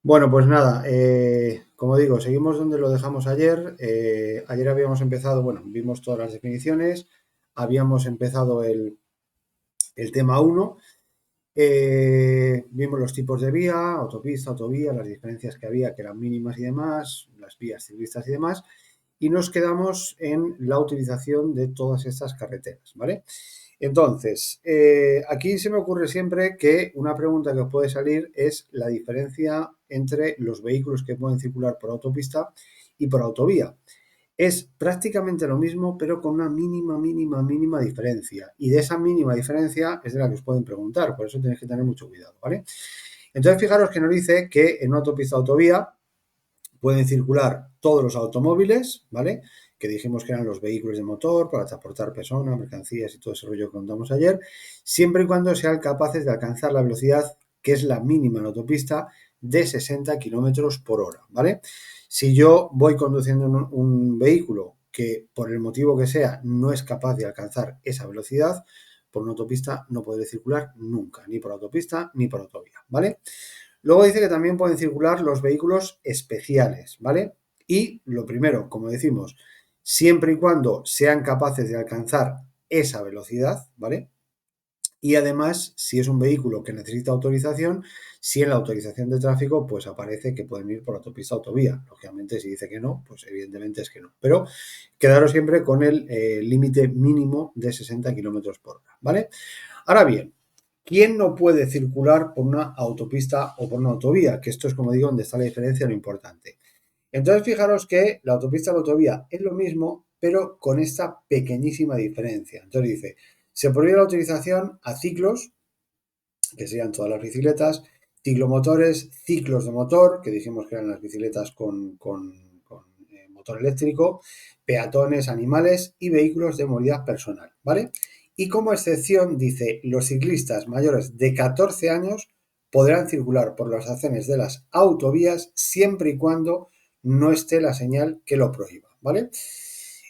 Bueno, pues nada, como digo, seguimos donde lo dejamos ayer. Ayer habíamos empezado, bueno, vimos todas las definiciones, habíamos empezado el tema 1, vimos los tipos de vía, autopista, autovía, las diferencias que había, que eran mínimas y demás, las vías ciclistas y demás, y nos quedamos en la utilización de todas estas carreteras, ¿vale? Entonces, aquí se me ocurre siempre que una pregunta que os puede salir es la diferencia entre los vehículos que pueden circular por autopista y por autovía. Es prácticamente lo mismo, pero con una mínima diferencia. Y de esa mínima diferencia es de la que os pueden preguntar, por eso tenéis que tener mucho cuidado, ¿vale? Entonces, fijaros que nos dice que en una autopista autovía pueden circular todos los automóviles, ¿vale? Que dijimos que eran los vehículos de motor para transportar personas, mercancías y todo ese rollo que contamos ayer, siempre y cuando sean capaces de alcanzar la velocidad que es la mínima en la autopista de 60 kilómetros por hora, ¿vale? Si yo voy conduciendo un vehículo que por el motivo que sea no es capaz de alcanzar esa velocidad, por una autopista no podré circular nunca, ni por autopista ni por autovía, ¿vale? Luego dice que también pueden circular los vehículos especiales, ¿vale? Y lo primero, como decimos, siempre y cuando sean capaces de alcanzar esa velocidad, ¿vale? Y además, si es un vehículo que necesita autorización, si en la autorización de tráfico, pues aparece que pueden ir por autopista o autovía. Lógicamente, si dice que no, pues evidentemente es que no. Pero quedaros siempre con el límite mínimo de 60 kilómetros por hora, ¿vale? Ahora bien, ¿quién no puede circular por una autopista o por una autovía? Que esto es, como digo, donde está la diferencia, lo importante. Entonces, fijaros que la autopista o la autovía es lo mismo, pero con esta pequeñísima diferencia. Entonces dice, se prohíbe la utilización a ciclos, que serían todas las bicicletas, ciclomotores, ciclos de motor, que dijimos que eran las bicicletas con motor eléctrico, peatones, animales y vehículos de movilidad personal, ¿vale? Y como excepción dice, los ciclistas mayores de 14 años podrán circular por las acciones de las autovías siempre y cuando no esté la señal que lo prohíba, ¿vale?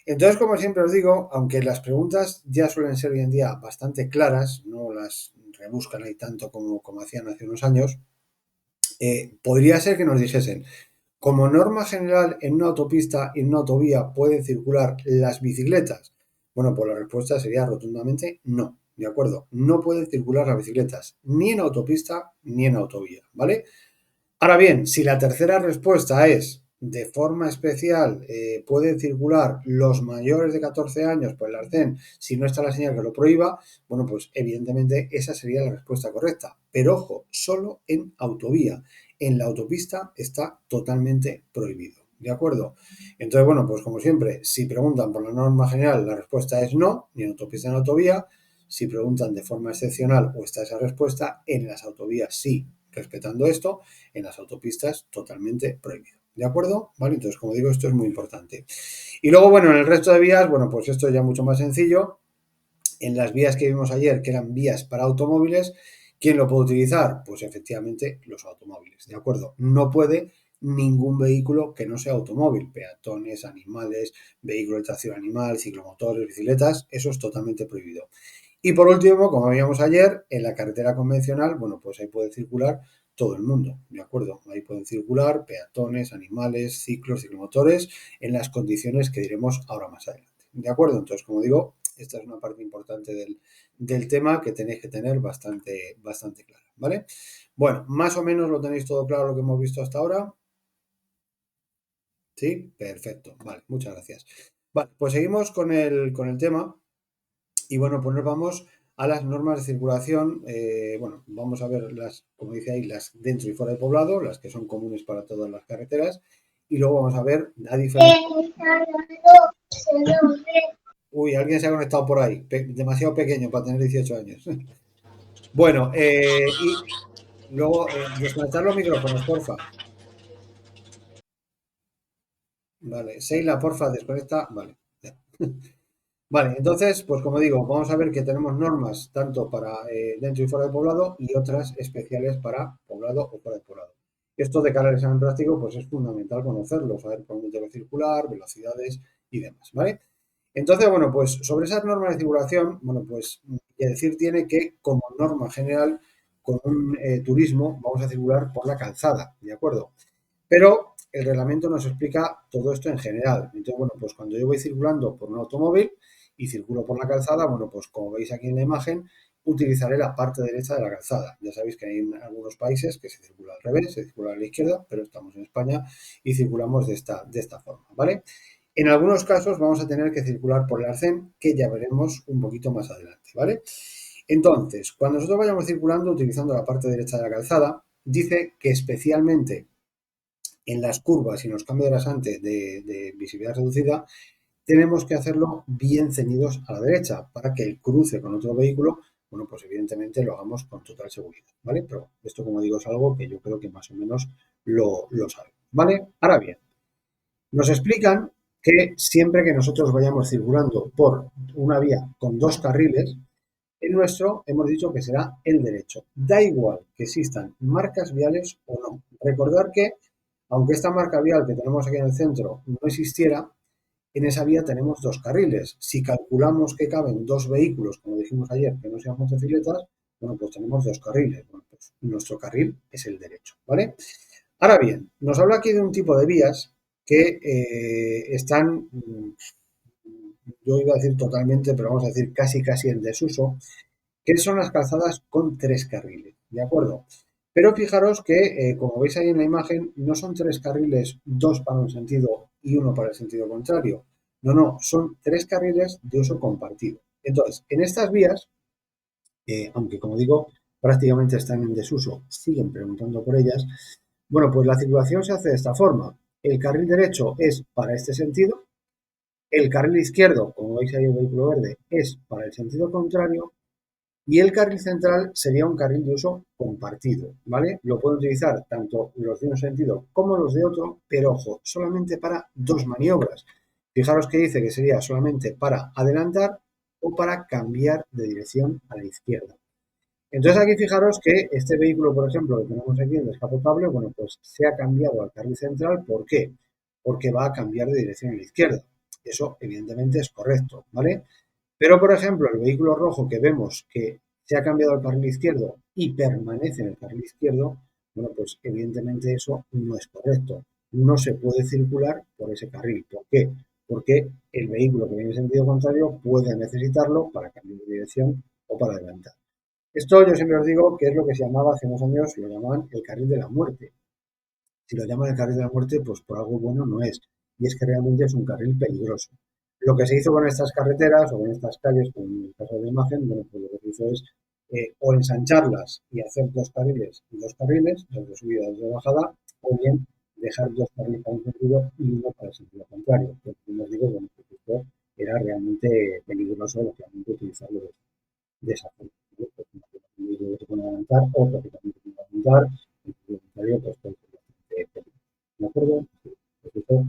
Entonces, como siempre os digo, aunque las preguntas ya suelen ser hoy en día bastante claras, no las rebuscan ahí tanto como hacían hace unos años, podría ser que nos dijesen, como norma general en una autopista y en una autovía pueden circular las bicicletas. Bueno, pues la respuesta sería rotundamente no, ¿de acuerdo? No pueden circular las bicicletas ni en autopista ni en autovía, ¿vale? Ahora bien, si la tercera respuesta es de forma especial, pueden circular los mayores de 14 años por el arcén si no está la señal que lo prohíba, bueno, pues evidentemente esa sería la respuesta correcta. Pero ojo, solo en autovía. En la autopista está totalmente prohibido. ¿De acuerdo? Entonces, bueno, pues como siempre, si preguntan por la norma general, la respuesta es no, ni en autopista ni en autovía. Si preguntan de forma excepcional o está esa respuesta, en las autovías sí, respetando esto, en las autopistas totalmente prohibido. ¿De acuerdo? ¿Vale? Entonces, como digo, esto es muy importante. Y luego, bueno, en el resto de vías, bueno, pues esto es ya mucho más sencillo. En las vías que vimos ayer, que eran vías para automóviles, ¿quién lo puede utilizar? Pues efectivamente los automóviles, ¿de acuerdo? No puede ningún vehículo que no sea automóvil, peatones, animales, vehículos de tracción animal, ciclomotores, bicicletas, eso es totalmente prohibido. Y por último, como veíamos ayer, en la carretera convencional, bueno, pues ahí puede circular todo el mundo, ¿de acuerdo? Ahí pueden circular peatones, animales, ciclos, ciclomotores, en las condiciones que diremos ahora más adelante, ¿de acuerdo? Entonces, como digo, esta es una parte importante del tema que tenéis que tener bastante clara, ¿vale? Bueno, más o menos lo tenéis todo claro lo que hemos visto hasta ahora. ¿Sí? Perfecto, vale, muchas gracias. Vale, pues seguimos con el tema. Y bueno, pues nos vamos a las normas de circulación. Bueno, vamos a ver las, como dice ahí, las dentro y fuera de poblado, las que son comunes para todas las carreteras. Y luego vamos a ver la diferencia. Uy, alguien se ha conectado por ahí, demasiado pequeño para tener 18 años. Bueno, y luego desconectar los micrófonos, porfa. Vale, Seila, porfa, desconecta. Vale. Vale, entonces, pues como digo, vamos a ver que tenemos normas tanto para dentro y fuera de poblado y otras especiales para poblado o fuera de poblado. Esto de cara al examen práctico, pues es fundamental conocerlo, saber por dónde debe circular, velocidades y demás, ¿vale? Entonces, bueno, pues sobre esas normas de circulación, bueno, pues que decir tiene que como norma general con un turismo vamos a circular por la calzada, ¿de acuerdo? Pero el reglamento nos explica todo esto en general. Entonces, bueno, pues cuando yo voy circulando por un automóvil y circulo por la calzada, bueno, pues como veis aquí en la imagen, utilizaré la parte derecha de la calzada. Ya sabéis que hay en algunos países que se circula al revés, se circula a la izquierda, pero estamos en España y circulamos de esta forma, ¿vale? En algunos casos vamos a tener que circular por el arcén, que ya veremos un poquito más adelante, ¿vale? Entonces, cuando nosotros vayamos circulando utilizando la parte derecha de la calzada, dice que especialmente en las curvas y en los cambios de rasante de visibilidad reducida, tenemos que hacerlo bien ceñidos a la derecha para que el cruce con otro vehículo, bueno, pues evidentemente lo hagamos con total seguridad, ¿vale? Pero esto, como digo, es algo que yo creo que más o menos lo sabemos, ¿vale? Ahora bien, nos explican que siempre que nosotros vayamos circulando por una vía con dos carriles, el nuestro hemos dicho que será el derecho. Da igual que existan marcas viales o no. Recordar que, aunque esta marca vial que tenemos aquí en el centro no existiera, en esa vía tenemos dos carriles. Si calculamos que caben dos vehículos, como dijimos ayer, que no sean motocicletas, bueno, pues tenemos dos carriles. Bueno, pues nuestro carril es el derecho, ¿vale? Ahora bien, nos habla aquí de un tipo de vías que están, yo iba a decir totalmente, pero vamos a decir casi en desuso, que son las calzadas con tres carriles, ¿de acuerdo? Pero fijaros que, como veis ahí en la imagen, no son tres carriles, dos para un sentido y uno para el sentido contrario. No, son tres carriles de uso compartido. Entonces, en estas vías, aunque como digo, prácticamente están en desuso, siguen preguntando por ellas, bueno, pues la circulación se hace de esta forma. El carril derecho es para este sentido, el carril izquierdo, como veis ahí el vehículo verde, es para el sentido contrario y el carril central sería un carril de uso compartido, ¿vale? Lo pueden utilizar tanto los de un sentido como los de otro, pero ojo, solamente para dos maniobras. Fijaros que dice que sería solamente para adelantar o para cambiar de dirección a la izquierda. Entonces aquí fijaros que este vehículo, por ejemplo, que tenemos aquí el descapotable, bueno, pues se ha cambiado al carril central. ¿Por qué? Porque va a cambiar de dirección a la izquierda. Eso evidentemente es correcto, ¿vale? Pero, por ejemplo, el vehículo rojo que vemos que se ha cambiado al carril izquierdo y permanece en el carril izquierdo, bueno, pues evidentemente eso no es correcto. No se puede circular por ese carril. ¿Por qué? Porque el vehículo que viene en sentido contrario puede necesitarlo para cambiar de dirección o para adelantar. Esto yo siempre os digo que es lo que se llamaba hace unos años, lo llamaban el carril de la muerte. Si lo llaman el carril de la muerte, pues por algo bueno no es. Y es que realmente es un carril peligroso. Lo que se hizo con estas carreteras o con estas calles, como en el caso de la imagen, bueno, pues lo que se hizo es o ensancharlas y hacer dos carriles, dos de subida y dos de bajada, o bien dejar dos carriles para un sentido y uno para el sentido contrario. Porque, como os digo, bueno, pues esto era realmente peligroso, lógicamente, utilizarlo de esa forma. ¿No? Pues una cosa que se puede adelantar, otra que también se puede adelantar, en sentido contrario, pues puede ser bastante peligroso. ¿De acuerdo? Pues esto,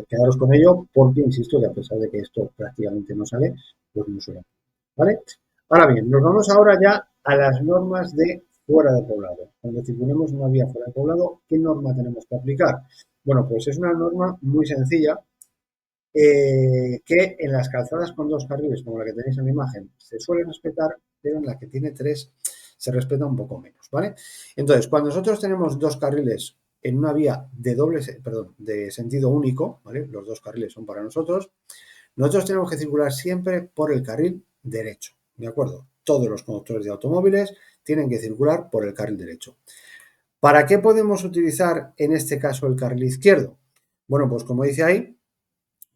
quedaros con ello porque insisto que a pesar de que esto prácticamente no sale, pues no suena. ¿Vale? Ahora bien, nos vamos ahora ya a las normas de fuera de poblado. Cuando circulemos una vía fuera de poblado, ¿qué norma tenemos que aplicar? Bueno, pues es una norma muy sencilla que en las calzadas con dos carriles, como la que tenéis en la imagen, se suele respetar, pero en la que tiene tres se respeta un poco menos, ¿vale? Entonces, cuando nosotros tenemos dos carriles en una vía de sentido único, ¿vale? Los dos carriles son para nosotros tenemos que circular siempre por el carril derecho, ¿de acuerdo? Todos los conductores de automóviles tienen que circular por el carril derecho. ¿Para qué podemos utilizar en este caso el carril izquierdo? Bueno, pues como dice ahí,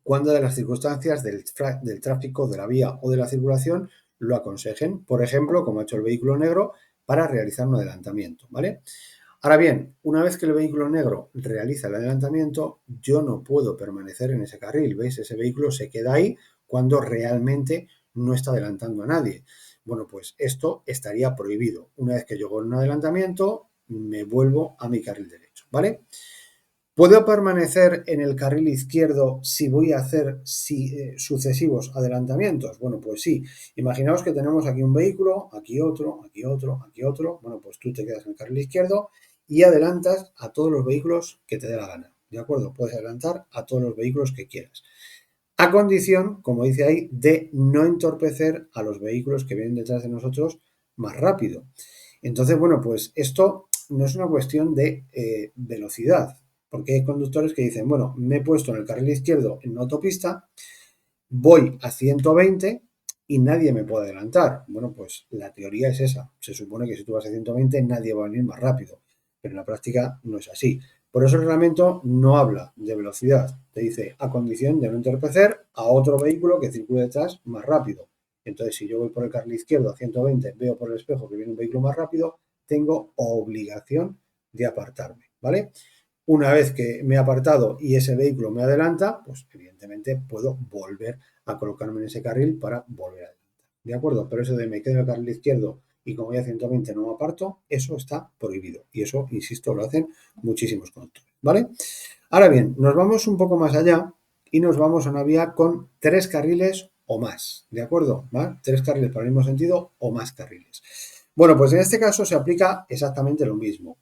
cuando de las circunstancias del tráfico, de la vía o de la circulación lo aconsejen, por ejemplo, como ha hecho el vehículo negro, para realizar un adelantamiento, ¿vale? Ahora bien, una vez que el vehículo negro realiza el adelantamiento, yo no puedo permanecer en ese carril, ¿veis? Ese vehículo se queda ahí cuando realmente no está adelantando a nadie. Bueno, pues esto estaría prohibido. Una vez que yo hago un adelantamiento, me vuelvo a mi carril derecho, ¿vale? ¿Puedo permanecer en el carril izquierdo si voy a hacer sucesivos adelantamientos? Bueno, pues sí. Imaginaos que tenemos aquí un vehículo, aquí otro, aquí otro, aquí otro. Bueno, pues tú te quedas en el carril izquierdo y adelantas a todos los vehículos que te dé la gana. ¿De acuerdo? Puedes adelantar a todos los vehículos que quieras. A condición, como dice ahí, de no entorpecer a los vehículos que vienen detrás de nosotros más rápido. Entonces, bueno, pues esto no es una cuestión de velocidad, porque hay conductores que dicen, bueno, me he puesto en el carril izquierdo en una autopista, voy a 120 y nadie me puede adelantar. Bueno, pues la teoría es esa. Se supone que si tú vas a 120 nadie va a venir más rápido, pero en la práctica no es así. Por eso el reglamento no habla de velocidad. Te dice a condición de no entorpecer a otro vehículo que circule detrás más rápido. Entonces, si yo voy por el carril izquierdo a 120, veo por el espejo que viene un vehículo más rápido, tengo obligación de apartarme, ¿vale? Una vez que me he apartado y ese vehículo me adelanta, pues evidentemente puedo volver a colocarme en ese carril para volver a adelantar. ¿De acuerdo? Pero eso de me quedo en el carril izquierdo y como voy a 120 no me aparto, eso está prohibido. Y eso, insisto, lo hacen muchísimos conductores. ¿Vale? Ahora bien, nos vamos un poco más allá y nos vamos a una vía con 3 carriles o más. ¿De acuerdo? ¿Va? 3 carriles para el mismo sentido o más carriles. Bueno, pues en este caso se aplica exactamente lo mismo.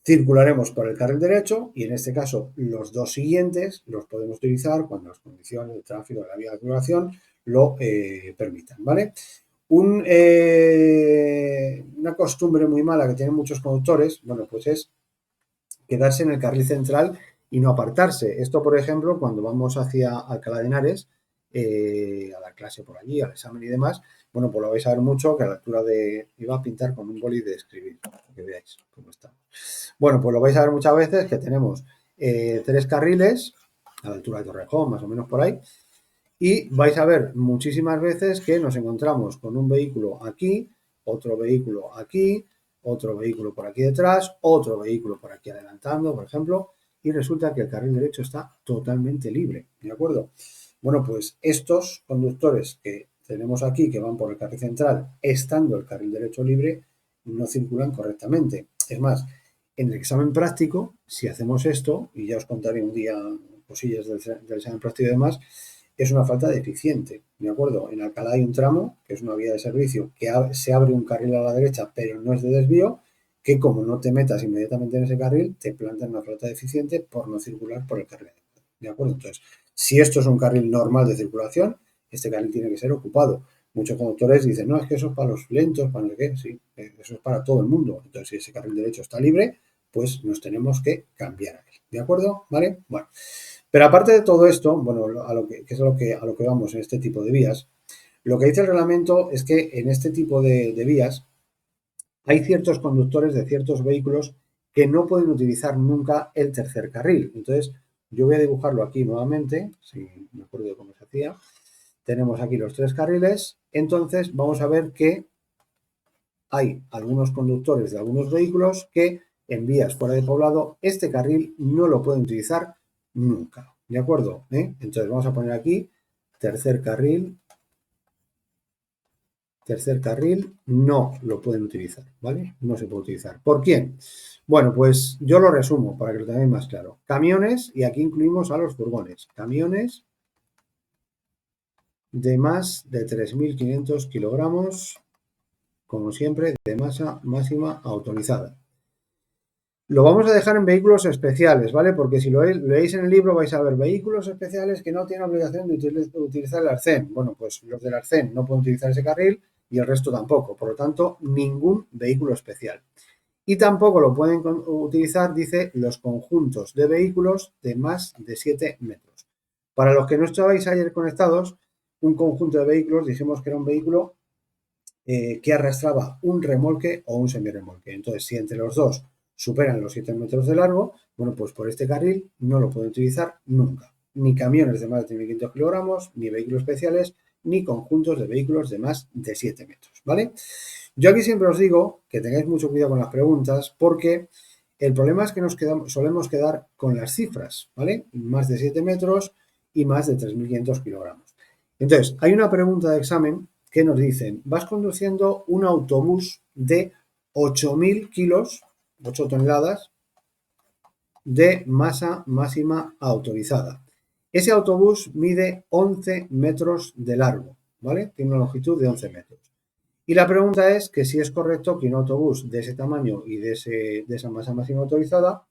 Circularemos por el carril derecho y en este caso los dos siguientes los podemos utilizar cuando las condiciones de tráfico de la vía de circulación lo permitan, ¿vale? Una costumbre muy mala que tienen muchos conductores, bueno, pues es quedarse en el carril central y no apartarse. Esto, por ejemplo, cuando vamos hacia Alcalá de Henares, a la clase por allí, al examen y demás, bueno, pues lo vais a ver mucho que a la altura de... Iba a pintar con un boli de escribir, para que veáis cómo está. Bueno, pues lo vais a ver muchas veces que tenemos 3 carriles, a la altura de Torrejón, más o menos por ahí, y vais a ver muchísimas veces que nos encontramos con un vehículo aquí, otro vehículo aquí, otro vehículo por aquí detrás, otro vehículo por aquí adelantando, por ejemplo, y resulta que el carril derecho está totalmente libre, ¿de acuerdo? Bueno, pues estos conductores que tenemos aquí, que van por el carril central, estando el carril derecho libre, no circulan correctamente. Es más, en el examen práctico, si hacemos esto, y ya os contaré un día cosillas del examen práctico y demás, es una falta deficiente, ¿de acuerdo? En Alcalá hay un tramo, que es una vía de servicio, que se abre un carril a la derecha, pero no es de desvío, que como no te metas inmediatamente en ese carril, te plantan una falta deficiente por no circular por el carril, ¿de acuerdo? Entonces, si esto es un carril normal de circulación, este carril tiene que ser ocupado. Muchos conductores dicen, no, es que eso es para los lentos, para no sé qué, sí, eso es para todo el mundo. Entonces, si ese carril derecho está libre, pues nos tenemos que cambiar a él, ¿de acuerdo? ¿Vale? Bueno. Pero aparte de todo esto, bueno, a lo que es a lo que vamos en este tipo de vías, lo que dice el reglamento es que en este tipo de vías hay ciertos conductores de ciertos vehículos que no pueden utilizar nunca el tercer carril. Entonces, yo voy a dibujarlo aquí nuevamente, si me acuerdo de cómo se hacía. Tenemos aquí los 3 carriles. Entonces, vamos a ver que hay algunos conductores de algunos vehículos que en vías fuera de poblado este carril no lo pueden utilizar nunca. ¿De acuerdo? Entonces vamos a poner aquí tercer carril no lo pueden utilizar, ¿vale? No se puede utilizar. ¿Por quién? Bueno, pues yo lo resumo para que lo tengáis más claro. Camiones, y aquí incluimos a los furgones. Camiones de más de 3.500 kilogramos, como siempre, de masa máxima autorizada. Lo vamos a dejar en vehículos especiales, ¿vale? Porque si lo leéis en el libro vais a ver vehículos especiales que no tienen obligación de utilizar el arcén. Bueno, pues los del arcén no pueden utilizar ese carril y el resto tampoco. Por lo tanto, ningún vehículo especial. Y tampoco lo pueden utilizar, dice, los conjuntos de vehículos de más de 7 metros. Para los que no estabais ayer conectados, un conjunto de vehículos, dijimos que era un vehículo que arrastraba un remolque o un semirremolque. Entonces, si entre los dos superan los 7 metros de largo, bueno, pues por este carril no lo pueden utilizar nunca. Ni camiones de más de 3.500 kilogramos, ni vehículos especiales, ni conjuntos de vehículos de más de 7 metros, ¿vale? Yo aquí siempre os digo que tengáis mucho cuidado con las preguntas porque el problema es que solemos quedar con las cifras, ¿vale? Más de 7 metros y más de 3.500 kilogramos. Entonces, hay una pregunta de examen que nos dicen, vas conduciendo un autobús de 8.000 kilos, 8 toneladas, de masa máxima autorizada. Ese autobús mide 11 metros de largo, ¿vale? Tiene una longitud de 11 metros. Y la pregunta es que si es correcto que un autobús de ese tamaño y de esa masa máxima autorizada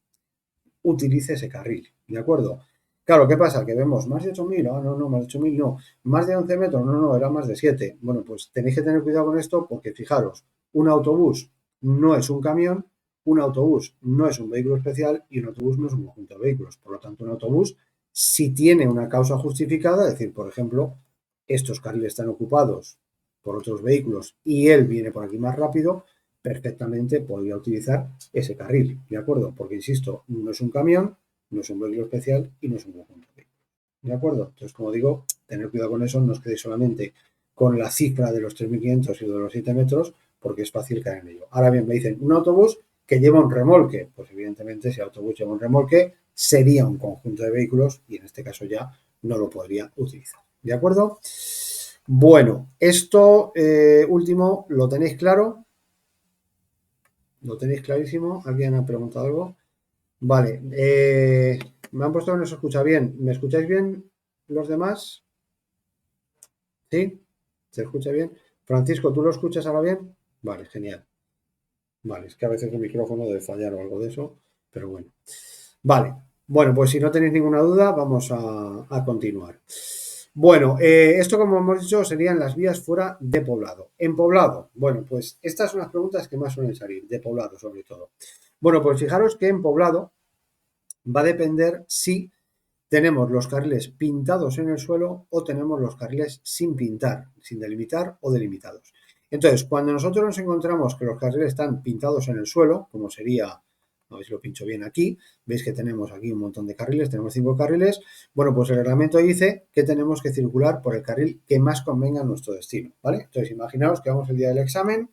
utilice ese carril, ¿de acuerdo? Claro, ¿qué pasa? Que vemos más de 8.000, no, más de 8.000 no, más de 11 metros, no, era más de 7. Bueno, pues tenéis que tener cuidado con esto porque fijaros, un autobús no es un camión, un autobús no es un vehículo especial y un autobús no es un conjunto de vehículos. Por lo tanto, un autobús, si tiene una causa justificada, es decir, por ejemplo, estos carriles están ocupados por otros vehículos y él viene por aquí más rápido, perfectamente podría utilizar ese carril, ¿de acuerdo? Porque, insisto, no es un camión, no es un vehículo especial y no es un conjunto de vehículos, ¿de acuerdo? Entonces, como digo, tener cuidado con eso, no os quedéis solamente con la cifra de los 3.500 y de los 7 metros, porque es fácil caer en ello. Ahora bien, me dicen, un autobús que lleva un remolque. Pues evidentemente, si el autobús lleva un remolque, sería un conjunto de vehículos y en este caso ya no lo podría utilizar. ¿De acuerdo? Bueno, esto último, ¿lo tenéis claro? ¿Lo tenéis clarísimo? ¿Alguien ha preguntado algo? Vale, me han puesto que no se escucha bien. ¿Me escucháis bien los demás? ¿Sí? ¿Se escucha bien? Francisco, ¿tú lo escuchas ahora bien? Vale, genial. Vale, es que a veces el micrófono debe fallar o algo de eso, pero bueno. Vale, bueno, pues si no tenéis ninguna duda, vamos a continuar. Bueno, esto como hemos dicho serían las vías fuera de poblado. En poblado, bueno, pues estas son las preguntas que más suelen salir, de poblado sobre todo. Bueno, pues fijaros que en poblado va a depender si tenemos los carriles pintados en el suelo o tenemos los carriles sin pintar, sin delimitar o delimitados. Entonces, cuando nosotros nos encontramos que los carriles están pintados en el suelo, como sería, a ver si lo pincho bien aquí, veis que tenemos aquí un montón de carriles, tenemos 5 carriles, bueno, pues el reglamento dice que tenemos que circular por el carril que más convenga a nuestro destino, ¿vale? Entonces, imaginaos que vamos el día del examen,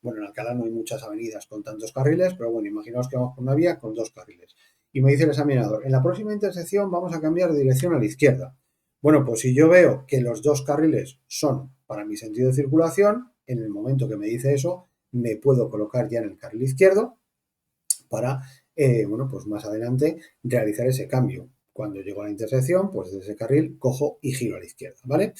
bueno, en Alcalá no hay muchas avenidas con tantos carriles, pero bueno, imaginaos que vamos por una vía con 2 carriles. Y me dice el examinador, en la próxima intersección vamos a cambiar de dirección a la izquierda. Bueno, pues si yo veo que los 2 carriles son para mi sentido de circulación, en el momento que me dice eso, me puedo colocar ya en el carril izquierdo para, bueno, pues más adelante realizar ese cambio. Cuando llego a la intersección, pues desde ese carril cojo y giro a la izquierda, ¿vale?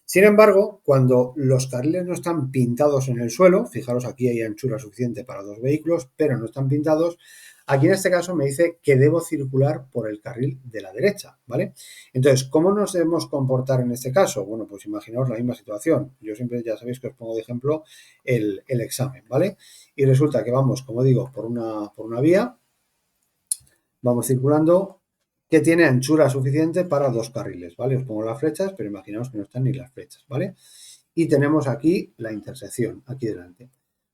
Sin embargo, cuando los carriles no están pintados en el suelo, fijaros aquí hay anchura suficiente para 2 vehículos, pero no están pintados, aquí en este caso me dice que debo circular por el carril de la derecha, ¿vale? Entonces, ¿cómo nos debemos comportar en este caso? Bueno, pues imaginaos la misma situación. Yo siempre, ya sabéis que os pongo de ejemplo el examen, ¿vale? Y resulta que vamos, como digo, por una vía, vamos circulando que tiene anchura suficiente para 2 carriles, ¿vale? Os pongo las flechas, pero imaginaos que no están ni las flechas, ¿vale? Y tenemos aquí la intersección, aquí delante.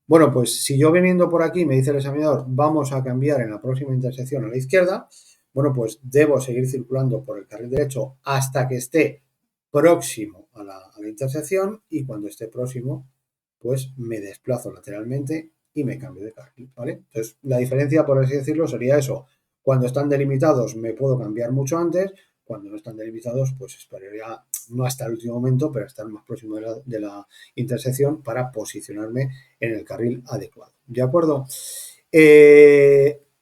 Bueno, pues si yo viniendo por aquí me dice el examinador, vamos a cambiar en la próxima intersección a la izquierda, bueno, pues debo seguir circulando por el carril derecho hasta que esté próximo a la intersección y cuando esté próximo, pues me desplazo lateralmente y me cambio de carril, ¿vale? Entonces, la diferencia, por así decirlo, sería eso. Cuando están delimitados me puedo cambiar mucho antes, cuando no están delimitados, pues esperaría no hasta el último momento, pero estar más próximo de la intersección para posicionarme en el carril adecuado. ¿De acuerdo?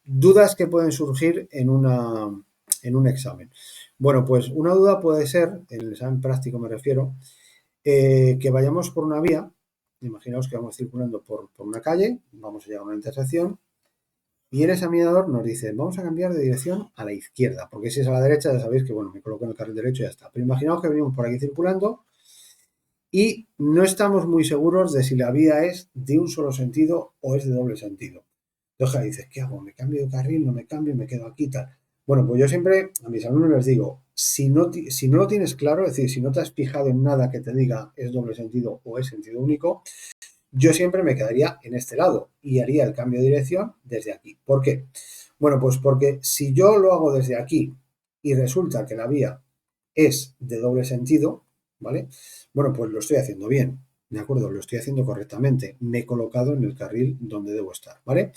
Dudas que pueden surgir en un examen. Bueno, pues una duda puede ser, en el examen práctico me refiero, que vayamos por una vía, imaginaos que vamos circulando por una calle, vamos a llegar a una intersección y el examinador nos dice, vamos a cambiar de dirección a la izquierda, porque si es a la derecha ya sabéis que, bueno, me coloco en el carril derecho y ya está. Pero imaginaos que venimos por aquí circulando y no estamos muy seguros de si la vía es de un solo sentido o es de doble sentido. Entonces dices, ¿qué hago? ¿Me cambio de carril? ¿No me cambio? ¿Me quedo aquí? Tal. Bueno, pues yo siempre a mis alumnos les digo, si no lo tienes claro, es decir, si no te has fijado en nada que te diga es doble sentido o es sentido único, yo siempre me quedaría en este lado y haría el cambio de dirección desde aquí. ¿Por qué? Bueno, pues porque si yo lo hago desde aquí y resulta que la vía es de doble sentido, ¿vale? Bueno, pues lo estoy haciendo bien, ¿de acuerdo? Lo estoy haciendo correctamente. Me he colocado en el carril donde debo estar, ¿vale?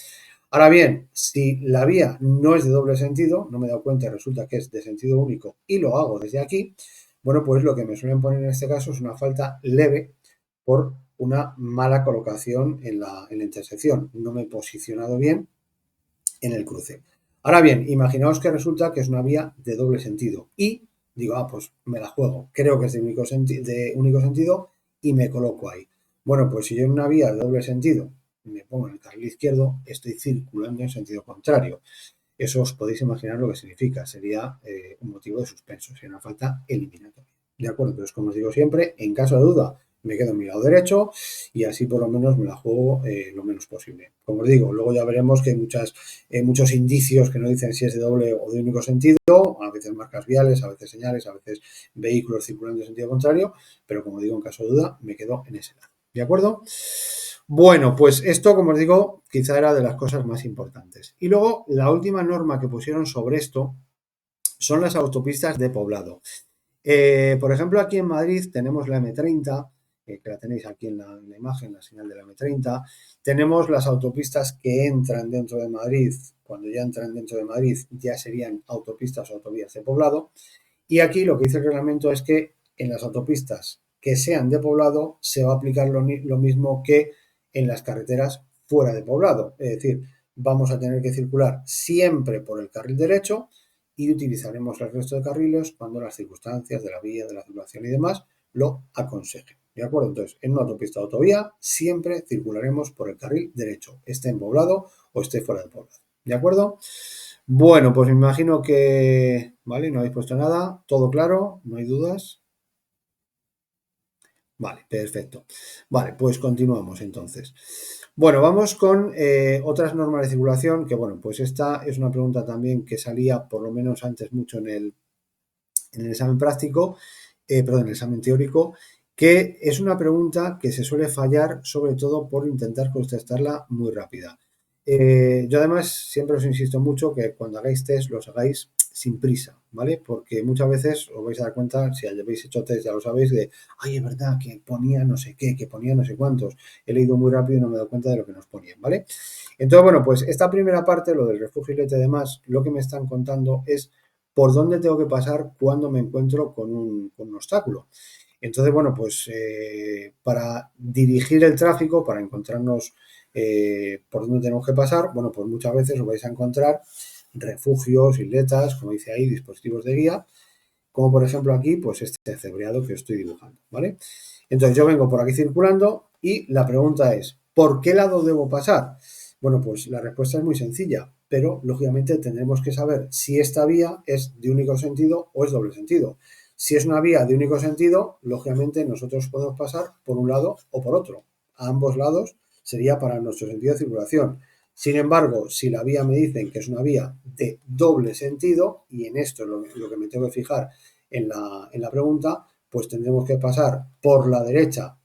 Ahora bien, si la vía no es de doble sentido, no me he dado cuenta y resulta que es de sentido único y lo hago desde aquí, bueno, pues lo que me suelen poner en este caso es una falta leve por una mala colocación en la intersección. No me he posicionado bien en el cruce. Ahora bien, imaginaos que resulta que es una vía de doble sentido y digo, pues me la juego. Creo que es de único sentido y me coloco ahí. Bueno, pues si yo en una vía de doble sentido me pongo en el carril izquierdo, estoy circulando en sentido contrario. Eso os podéis imaginar lo que significa. Sería un motivo de suspenso, sería una falta eliminatoria. ¿De acuerdo? Entonces, como os digo siempre, en caso de duda, me quedo en mi lado derecho y así por lo menos me la juego lo menos posible. Como os digo, luego ya veremos que hay muchos indicios que no dicen si es de doble o de único sentido, a veces marcas viales, a veces señales, a veces vehículos circulando en sentido contrario, pero como digo, en caso de duda, me quedo en ese lado. ¿De acuerdo? Bueno, pues esto, como os digo, quizá era de las cosas más importantes. Y luego, la última norma que pusieron sobre esto son las autopistas de poblado. Por ejemplo, aquí en Madrid tenemos la M30, que la tenéis aquí en la imagen, la señal de la M30. Tenemos las autopistas que entran dentro de Madrid. Cuando ya entran dentro de Madrid, ya serían autopistas o autovías de poblado. Y aquí lo que dice el reglamento es que en las autopistas que sean de poblado se va a aplicar lo mismo que en las carreteras fuera de poblado. Es decir, vamos a tener que circular siempre por el carril derecho y utilizaremos el resto de carriles cuando las circunstancias de la vía, de la circulación y demás lo aconsejen. ¿De acuerdo? Entonces, en una autopista o autovía siempre circularemos por el carril derecho, esté en poblado o esté fuera de poblado. ¿De acuerdo? Bueno, pues me imagino que, ¿vale? No habéis puesto nada, todo claro, no hay dudas. Vale, perfecto. Vale, pues continuamos entonces. Bueno, vamos con otras normas de circulación, que bueno, pues esta es una pregunta también que salía por lo menos antes mucho en el examen práctico, perdón, en el examen teórico, que es una pregunta que se suele fallar sobre todo por intentar contestarla muy rápida. Yo además siempre os insisto mucho que cuando hagáis test los hagáis sin prisa, ¿vale? Porque muchas veces os vais a dar cuenta, si habéis hecho test ya lo sabéis, de, ay, es verdad que ponía no sé qué, que ponía no sé cuántos, he leído muy rápido y no me he dado cuenta de lo que nos ponían, ¿vale? Entonces, bueno, pues esta primera parte, lo del refugio y demás, lo que me están contando es por dónde tengo que pasar cuando me encuentro con un obstáculo. Entonces, bueno, pues para dirigir el tráfico, para encontrarnos por dónde tenemos que pasar, bueno, pues muchas veces os vais a encontrar refugios, isletas, como dice ahí, dispositivos de guía, como por ejemplo aquí, pues este cebreado que estoy dibujando, ¿vale? Entonces yo vengo por aquí circulando y la pregunta es, ¿por qué lado debo pasar? Bueno, pues la respuesta es muy sencilla, pero lógicamente tendremos que saber si esta vía es de único sentido o es doble sentido. Si es una vía de único sentido, lógicamente nosotros podemos pasar por un lado o por otro. A ambos lados sería para nuestro sentido de circulación. Sin embargo, si la vía me dicen que es una vía de doble sentido, y en esto es lo que me tengo que fijar en la pregunta, pues tendremos que pasar por la derecha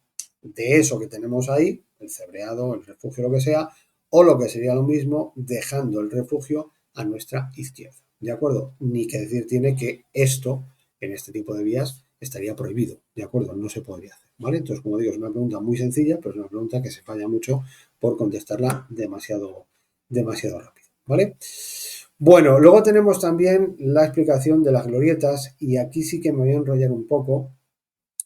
de eso que tenemos ahí, el cebreado, el refugio, lo que sea, o lo que sería lo mismo, dejando el refugio a nuestra izquierda. ¿De acuerdo? Ni que decir tiene que esto, en este tipo de vías, estaría prohibido. ¿De acuerdo? No se podría hacer. ¿Vale? Entonces, como digo, es una pregunta muy sencilla, pero es una pregunta que se falla mucho por contestarla demasiado rápido. ¿Vale? Bueno, luego tenemos también la explicación de las glorietas y aquí sí que me voy a enrollar un poco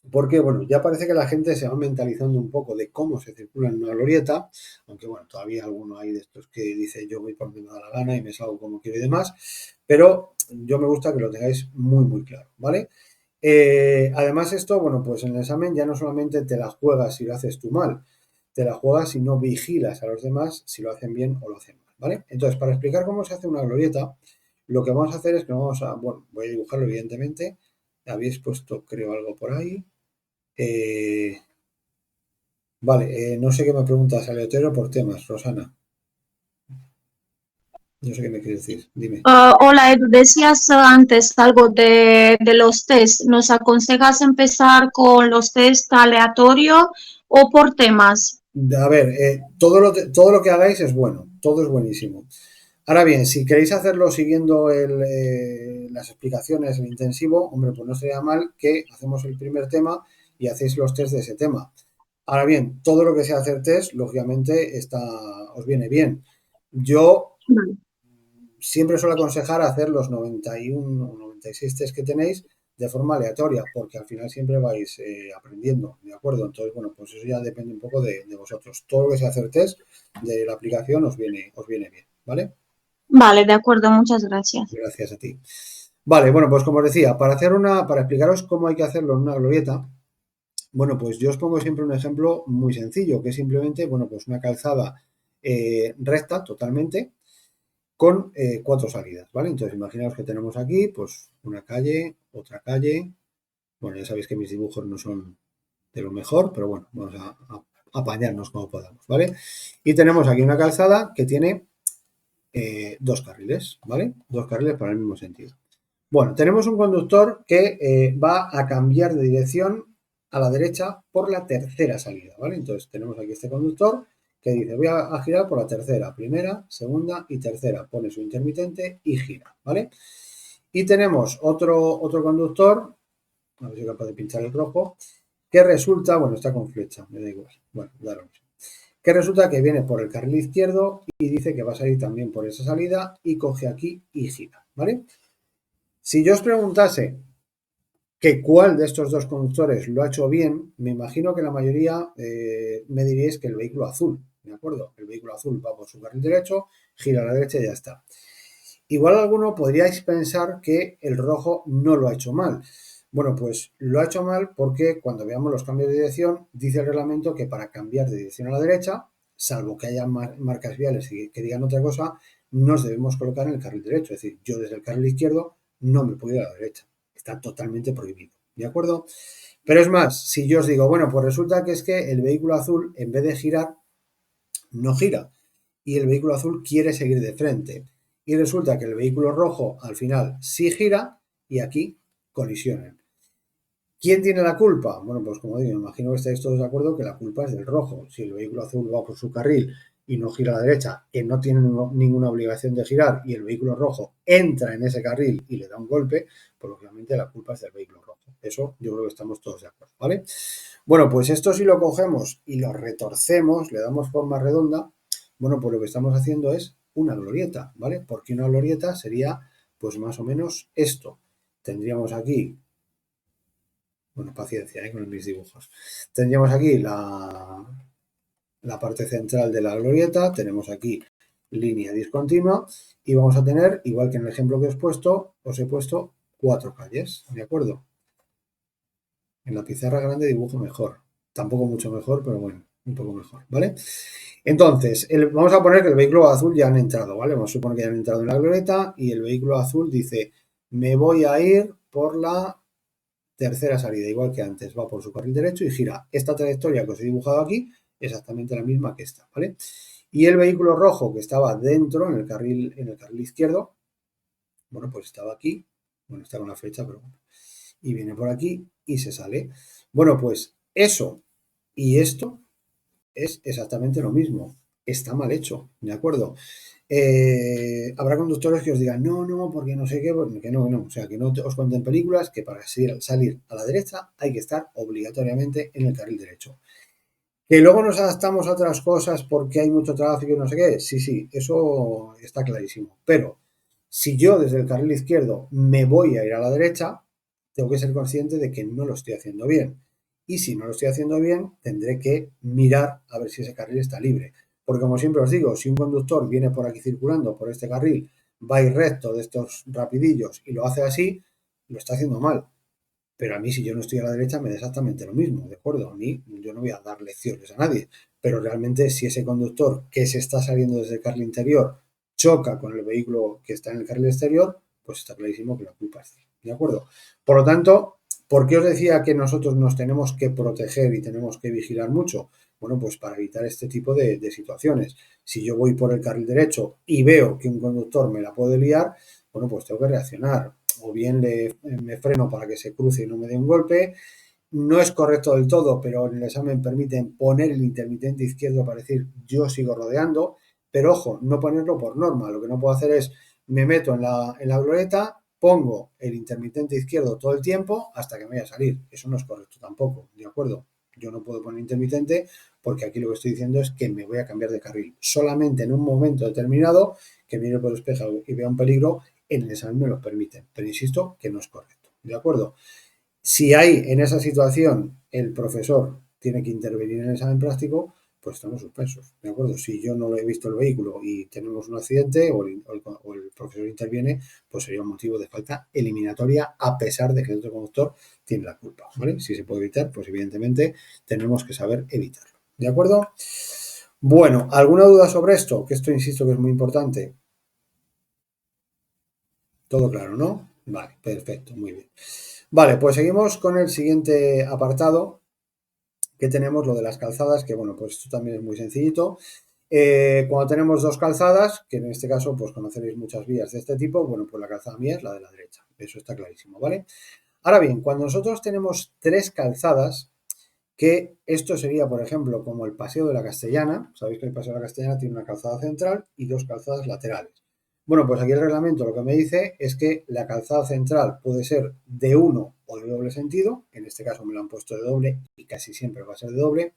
porque, bueno, ya parece que la gente se va mentalizando un poco de cómo se circula en una glorieta, aunque, bueno, todavía alguno hay de estos que dice yo voy por donde me da la gana y me salgo como quiero y demás, pero yo me gusta que lo tengáis muy, muy claro, ¿vale? Además esto, bueno, pues en el examen ya no solamente te la juegas si lo haces tú mal, te la juegas si no vigilas a los demás si lo hacen bien o lo hacen mal, ¿vale? Entonces, para explicar cómo se hace una glorieta, lo que vamos a hacer es que vamos a, bueno, voy a dibujarlo evidentemente, habéis puesto creo algo por ahí, eh, vale, no sé qué me preguntas, aleatorio por temas, Rosana, no sé qué me quieres decir, dime. Hola, Edu, decías antes algo de los test. ¿Nos aconsejas empezar con los test aleatorios o por temas? A ver, todo lo que hagáis es bueno, todo es buenísimo. Ahora bien, si queréis hacerlo siguiendo las explicaciones, el intensivo, hombre, pues no sería mal que hacemos el primer tema y hacéis los test de ese tema. Ahora bien, todo lo que sea hacer test, lógicamente, os viene bien. Yo Vale. siempre suelo aconsejar hacer los 91 o 96 test que tenéis de forma aleatoria, porque al final siempre vais aprendiendo, ¿de acuerdo? Entonces, bueno, pues eso ya depende un poco de vosotros. Todo lo que sea hacer test de la aplicación os viene bien, ¿vale? Vale, de acuerdo, muchas gracias. Gracias a ti. Vale, bueno, pues como os decía, para explicaros cómo hay que hacerlo en una glorieta, bueno, pues yo os pongo siempre un ejemplo muy sencillo, que es simplemente, bueno, pues una calzada recta totalmente con cuatro salidas, ¿vale? Entonces, imaginaos que tenemos aquí, pues, una calle, otra calle. Bueno, ya sabéis que mis dibujos no son de lo mejor, pero bueno, vamos a apañarnos como podamos, ¿vale? Y tenemos aquí una calzada que tiene dos carriles, ¿vale? Dos carriles para el mismo sentido. Bueno, tenemos un conductor que va a cambiar de dirección a la derecha por la tercera salida, ¿vale? Entonces tenemos aquí este conductor que dice, voy a girar por la tercera, primera, segunda y tercera. Pone su intermitente y gira, ¿vale? Y tenemos otro conductor, a ver si soy capaz de pinchar el rojo, que resulta, bueno, está con flecha, me da igual, bueno, da lo mismo. Que resulta que viene por el carril izquierdo y dice que va a salir también por esa salida y coge aquí y gira, ¿vale? Si yo os preguntase que cuál de estos dos conductores lo ha hecho bien, me imagino que la mayoría me diréis que el vehículo azul, ¿de acuerdo? El vehículo azul va por su carril derecho, gira a la derecha y ya está. Igual alguno podríais pensar que el rojo no lo ha hecho mal. Bueno, pues lo ha hecho mal porque cuando veamos los cambios de dirección, dice el reglamento que para cambiar de dirección a la derecha, salvo que haya marcas viales que digan otra cosa, nos debemos colocar en el carril derecho. Es decir, yo desde el carril izquierdo no me puedo ir a la derecha. Está totalmente prohibido. ¿De acuerdo? Pero es más, si yo os digo, bueno, pues resulta que es que el vehículo azul, en vez de girar, no gira. Y el vehículo azul quiere seguir de frente. Y resulta que el vehículo rojo al final sí gira y aquí colisionan. ¿Quién tiene la culpa? Bueno, pues como digo, me imagino que estáis todos de acuerdo que la culpa es del rojo. Si el vehículo azul va por su carril y no gira a la derecha, que no tiene ninguna obligación de girar, y el vehículo rojo entra en ese carril y le da un golpe, pues obviamente la culpa es del vehículo rojo. Eso yo creo que estamos todos de acuerdo, ¿vale? Bueno, pues esto si lo cogemos y lo retorcemos, le damos forma redonda, bueno, pues lo que estamos haciendo es una glorieta, ¿vale? Porque una glorieta sería pues más o menos esto. Tendríamos aquí, bueno, paciencia con mis dibujos. Tendríamos aquí la parte central de la glorieta, tenemos aquí línea discontinua y vamos a tener, igual que en el ejemplo que os he puesto 4 calles, ¿de acuerdo? En la pizarra grande dibujo mejor. Tampoco mucho mejor, pero bueno, un poco mejor, ¿vale? Entonces, vamos a poner que el vehículo azul ya han entrado, ¿vale? Vamos a suponer que ya han entrado en la glorieta y el vehículo azul dice, me voy a ir por la tercera salida, igual que antes, va por su carril derecho y gira. Esta trayectoria que os he dibujado aquí, exactamente la misma que esta, ¿vale? Y el vehículo rojo que estaba dentro, en el carril izquierdo, bueno, pues estaba aquí, bueno, está con la flecha, pero bueno, y viene por aquí y se sale. Bueno, pues eso y esto es exactamente lo mismo. Está mal hecho, ¿de acuerdo? Habrá conductores que os digan, no, porque no sé qué, que no, o sea, que no os cuenten películas, que para salir a la derecha hay que estar obligatoriamente en el carril derecho. Que luego nos adaptamos a otras cosas porque hay mucho tráfico y no sé qué, sí, eso está clarísimo. Pero si yo desde el carril izquierdo me voy a ir a la derecha, tengo que ser consciente de que no lo estoy haciendo bien. Y si no lo estoy haciendo bien, tendré que mirar a ver si ese carril está libre. Porque como siempre os digo, si un conductor viene por aquí circulando por este carril, va a ir recto de estos rapidillos y lo hace así, lo está haciendo mal. Pero a mí, si yo no estoy a la derecha, me da exactamente lo mismo, ¿de acuerdo? A mí, yo no voy a dar lecciones a nadie. Pero realmente, si ese conductor que se está saliendo desde el carril interior choca con el vehículo que está en el carril exterior, pues está clarísimo que la culpa es de él, ¿de acuerdo? Por lo tanto, ¿por qué os decía que nosotros nos tenemos que proteger y tenemos que vigilar mucho? Bueno, pues para evitar este tipo de situaciones. Si yo voy por el carril derecho y veo que un conductor me la puede liar, bueno, pues tengo que reaccionar o bien me freno para que se cruce y no me dé un golpe. No es correcto del todo, pero en el examen permiten poner el intermitente izquierdo para decir yo sigo rodeando, pero ojo, no ponerlo por norma. Lo que no puedo hacer es me meto en la glorieta, pongo el intermitente izquierdo todo el tiempo hasta que me vaya a salir. Eso no es correcto tampoco, ¿de acuerdo? Yo no puedo poner intermitente porque aquí lo que estoy diciendo es que me voy a cambiar de carril. Solamente en un momento determinado que mire por el espejo y vea un peligro, en el examen me lo permiten, pero insisto que no es correcto, ¿de acuerdo? Si hay en esa situación el profesor tiene que intervenir en el examen práctico, pues estamos suspensos, ¿de acuerdo? Si yo no lo he visto el vehículo y tenemos un accidente o el profesor interviene, pues sería un motivo de falta eliminatoria a pesar de que el otro conductor tiene la culpa, ¿vale? Si se puede evitar, pues evidentemente tenemos que saber evitarlo, ¿de acuerdo? Bueno, ¿alguna duda sobre esto? Que esto insisto que es muy importante. Todo claro, ¿no? Vale, perfecto, muy bien. Vale, pues seguimos con el siguiente apartado, que tenemos lo de las calzadas, que bueno, pues esto también es muy sencillito. Cuando tenemos dos calzadas, que en este caso pues conoceréis muchas vías de este tipo, bueno, pues la calzada mía es la de la derecha, eso está clarísimo, ¿vale? Ahora bien, cuando nosotros tenemos tres calzadas, que esto sería, por ejemplo, como el Paseo de la Castellana. Sabéis que el Paseo de la Castellana tiene una calzada central y dos calzadas laterales. Bueno, pues aquí el reglamento lo que me dice es que la calzada central puede ser de uno o de doble sentido. En este caso me lo han puesto de doble y casi siempre va a ser de doble.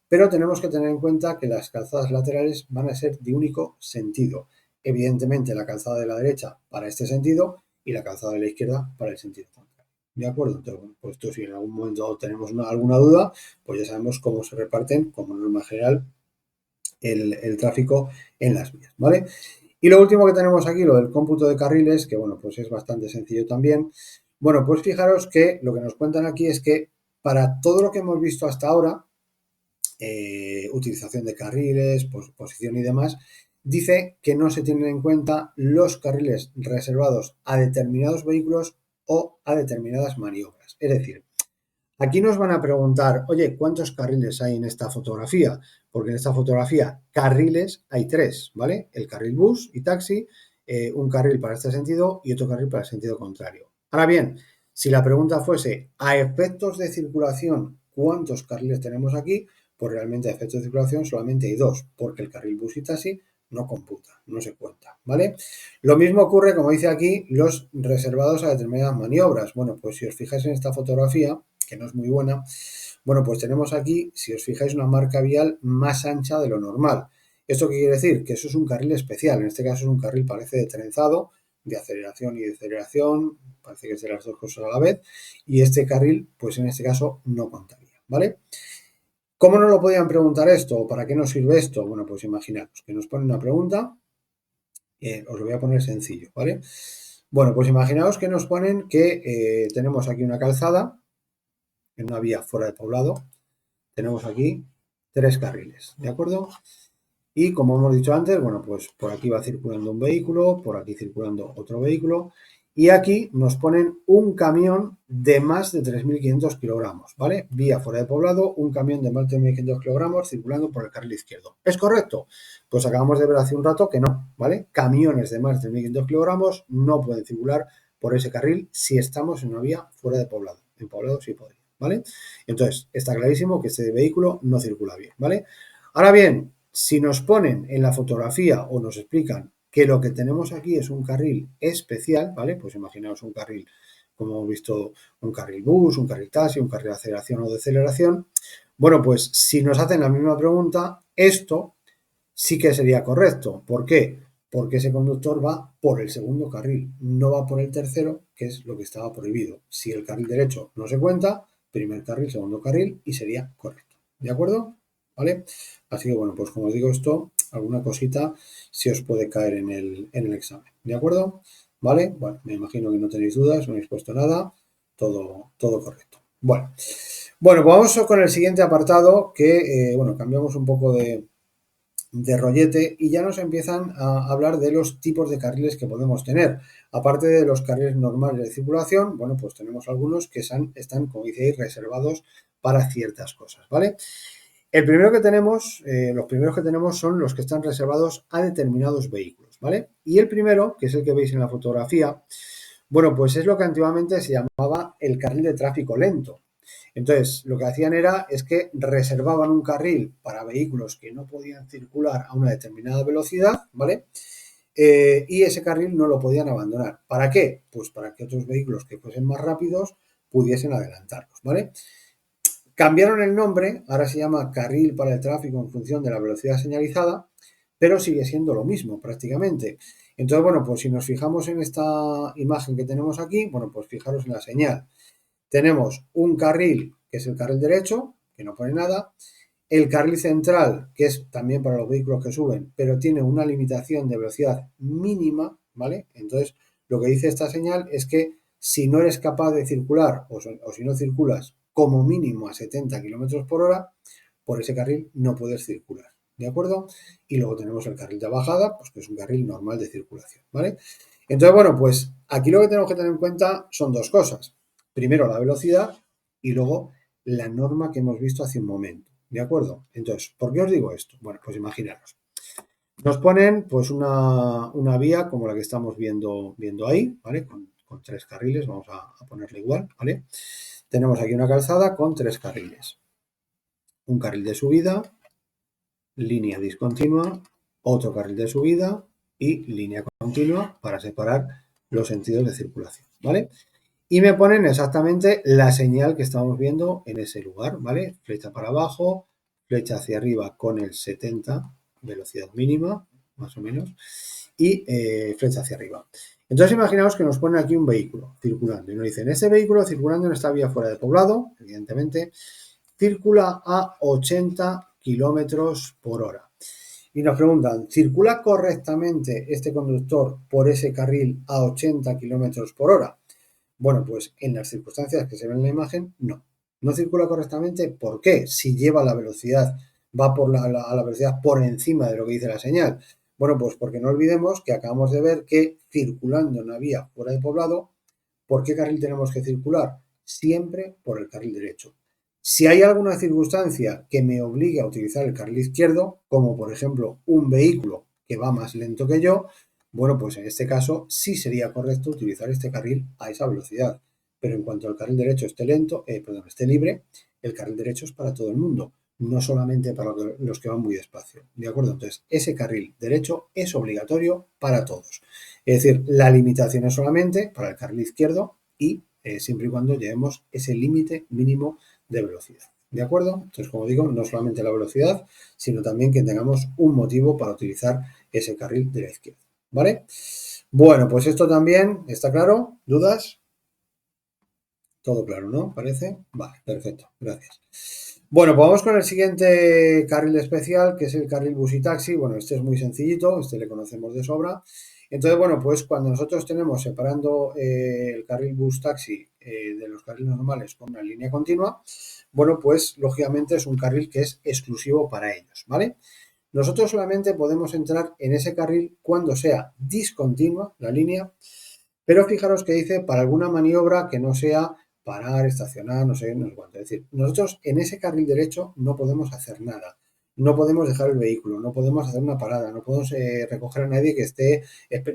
Pero tenemos que tener en cuenta que las calzadas laterales van a ser de único sentido. Evidentemente la calzada de la derecha para este sentido y la calzada de la izquierda para el sentido contrario. ¿De acuerdo? Entonces, bueno, pues esto, si en algún momento tenemos alguna duda, pues ya sabemos cómo se reparten, como norma general, el tráfico en las vías, ¿vale? Y lo último que tenemos aquí, lo del cómputo de carriles, que bueno, pues es bastante sencillo también. Bueno, pues fijaros que lo que nos cuentan aquí es que para todo lo que hemos visto hasta ahora, utilización de carriles, posición y demás, dice que no se tienen en cuenta los carriles reservados a determinados vehículos o a determinadas maniobras. Es decir, aquí nos van a preguntar, oye, ¿cuántos carriles hay en esta fotografía? Porque en esta fotografía carriles hay tres, ¿vale? El carril bus y taxi, un carril para este sentido y otro carril para el sentido contrario. Ahora bien, si la pregunta fuese a efectos de circulación, ¿cuántos carriles tenemos aquí? Pues realmente a efectos de circulación solamente hay dos, porque el carril bus y taxi no computa, no se cuenta, ¿vale? Lo mismo ocurre, como dice aquí, los reservados a determinadas maniobras. Bueno, pues si os fijáis en esta fotografía, que no es muy buena, bueno, pues tenemos aquí, si os fijáis, una marca vial más ancha de lo normal. ¿Esto qué quiere decir? Que eso es un carril especial, en este caso es un carril, parece, de trenzado, de aceleración y deceleración, parece que es de las dos cosas a la vez, y este carril, pues en este caso, no contaría, ¿vale? ¿Cómo nos lo podían preguntar esto? ¿O para qué nos sirve esto? Bueno, pues imaginaos que nos ponen una pregunta, os lo voy a poner sencillo, ¿vale? Bueno, pues imaginaos que nos ponen que tenemos aquí una calzada, en una vía fuera de poblado, tenemos aquí tres carriles, ¿de acuerdo? Y como hemos dicho antes, bueno, pues por aquí va circulando un vehículo, por aquí circulando otro vehículo, y aquí nos ponen un camión de más de 3.500 kilogramos, ¿vale? Vía fuera de poblado, un camión de más de 3.500 kilogramos circulando por el carril izquierdo. ¿Es correcto? Pues acabamos de ver hace un rato que no, ¿vale? Camiones de más de 3.500 kilogramos no pueden circular por ese carril si estamos en una vía fuera de poblado. En poblado sí podría, ¿vale? Entonces, está clarísimo que este vehículo no circula bien, ¿vale? Ahora bien, si nos ponen en la fotografía o nos explican que lo que tenemos aquí es un carril especial, ¿vale? Pues imaginaos un carril, como hemos visto, un carril bus, un carril taxi, un carril de aceleración o deceleración. Bueno, pues si nos hacen la misma pregunta, esto sí que sería correcto. ¿Por qué? Porque ese conductor va por el segundo carril, no va por el tercero, que es lo que estaba prohibido. Si el carril derecho no se cuenta, primer carril, segundo carril, y sería correcto. ¿De acuerdo? ¿Vale? Así que bueno, pues como os digo esto, alguna cosita si os puede caer en el examen. ¿De acuerdo? ¿Vale? Bueno, me imagino que no tenéis dudas, no habéis puesto nada, todo correcto. Bueno, pues vamos con el siguiente apartado que, bueno, cambiamos un poco de rollete y ya nos empiezan a hablar de los tipos de carriles que podemos tener. Aparte de los carriles normales de circulación, bueno, pues tenemos algunos que están, como dice ahí, reservados para ciertas cosas, ¿vale? El primero que tenemos, los primeros que tenemos son los que están reservados a determinados vehículos, ¿vale? Y el primero, que es el que veis en la fotografía, bueno, pues es lo que antiguamente se llamaba el carril de tráfico lento. Entonces, lo que hacían es que reservaban un carril para vehículos que no podían circular a una determinada velocidad, ¿vale? Y ese carril no lo podían abandonar. ¿Para qué? Pues para que otros vehículos que fuesen más rápidos pudiesen adelantarlos, ¿vale? Cambiaron el nombre, ahora se llama carril para el tráfico en función de la velocidad señalizada, pero sigue siendo lo mismo prácticamente. Entonces, bueno, pues si nos fijamos en esta imagen que tenemos aquí, bueno, pues fijaros en la señal. Tenemos un carril, que es el carril derecho, que no pone nada, el carril central, que es también para los vehículos que suben, pero tiene una limitación de velocidad mínima, ¿vale? Entonces, lo que dice esta señal es que si no eres capaz de circular o si no circulas como mínimo a 70 kilómetros por hora, por ese carril no puedes circular, ¿de acuerdo? Y luego tenemos el carril de bajada, pues que es un carril normal de circulación, ¿vale? Entonces, bueno, pues aquí lo que tenemos que tener en cuenta son dos cosas. Primero, la velocidad y luego la norma que hemos visto hace un momento, ¿de acuerdo? Entonces, ¿por qué os digo esto? Bueno, pues imaginaros. Nos ponen pues una vía como la que estamos viendo ahí, ¿vale? Con 3 carriles, vamos a ponerle igual, ¿vale? Tenemos aquí una calzada con 3 carriles. Un carril de subida, línea discontinua, otro carril de subida y línea continua para separar los sentidos de circulación, ¿vale? Y me ponen exactamente la señal que estamos viendo en ese lugar, ¿vale? Flecha para abajo, flecha hacia arriba con el 70, velocidad mínima, más o menos, y flecha hacia arriba. Entonces imaginaos que nos ponen aquí un vehículo circulando y nos dicen, ese vehículo circulando en esta vía fuera de poblado, evidentemente, circula a 80 kilómetros por hora. Y nos preguntan, ¿circula correctamente este conductor por ese carril a 80 kilómetros por hora? Bueno, pues en las circunstancias que se ven en la imagen, no. No circula correctamente. ¿Por qué? Si lleva la velocidad, va a la velocidad por encima de lo que dice la señal. Bueno, pues porque no olvidemos que acabamos de ver que circulando en una vía fuera de poblado, ¿por qué carril tenemos que circular? Siempre por el carril derecho. Si hay alguna circunstancia que me obligue a utilizar el carril izquierdo, como por ejemplo un vehículo que va más lento que yo, bueno, pues en este caso sí sería correcto utilizar este carril a esa velocidad. Pero en cuanto el carril derecho esté esté libre, el carril derecho es para todo el mundo, no solamente para los que van muy despacio. ¿De acuerdo? Entonces, ese carril derecho es obligatorio para todos. Es decir, la limitación es solamente para el carril izquierdo y siempre y cuando llevemos ese límite mínimo de velocidad. ¿De acuerdo? Entonces, como digo, no solamente la velocidad, sino también que tengamos un motivo para utilizar ese carril de la izquierda. ¿Vale? Bueno, pues esto también está claro. ¿Dudas? Todo claro, ¿no? ¿Parece? Vale, perfecto. Gracias. Bueno, pues vamos con el siguiente carril especial, que es el carril bus y taxi. Bueno, este es muy sencillito, este le conocemos de sobra. Entonces, bueno, pues cuando nosotros tenemos separando el carril bus taxi de los carriles normales con una línea continua, bueno, pues lógicamente es un carril que es exclusivo para ellos, ¿vale? Nosotros solamente podemos entrar en ese carril cuando sea discontinua la línea, pero fijaros que dice para alguna maniobra que no sea parar, estacionar, no sé, no sé cuánto. Es decir, nosotros en ese carril derecho no podemos hacer nada. No podemos dejar el vehículo, no podemos hacer una parada, no podemos recoger a nadie que esté...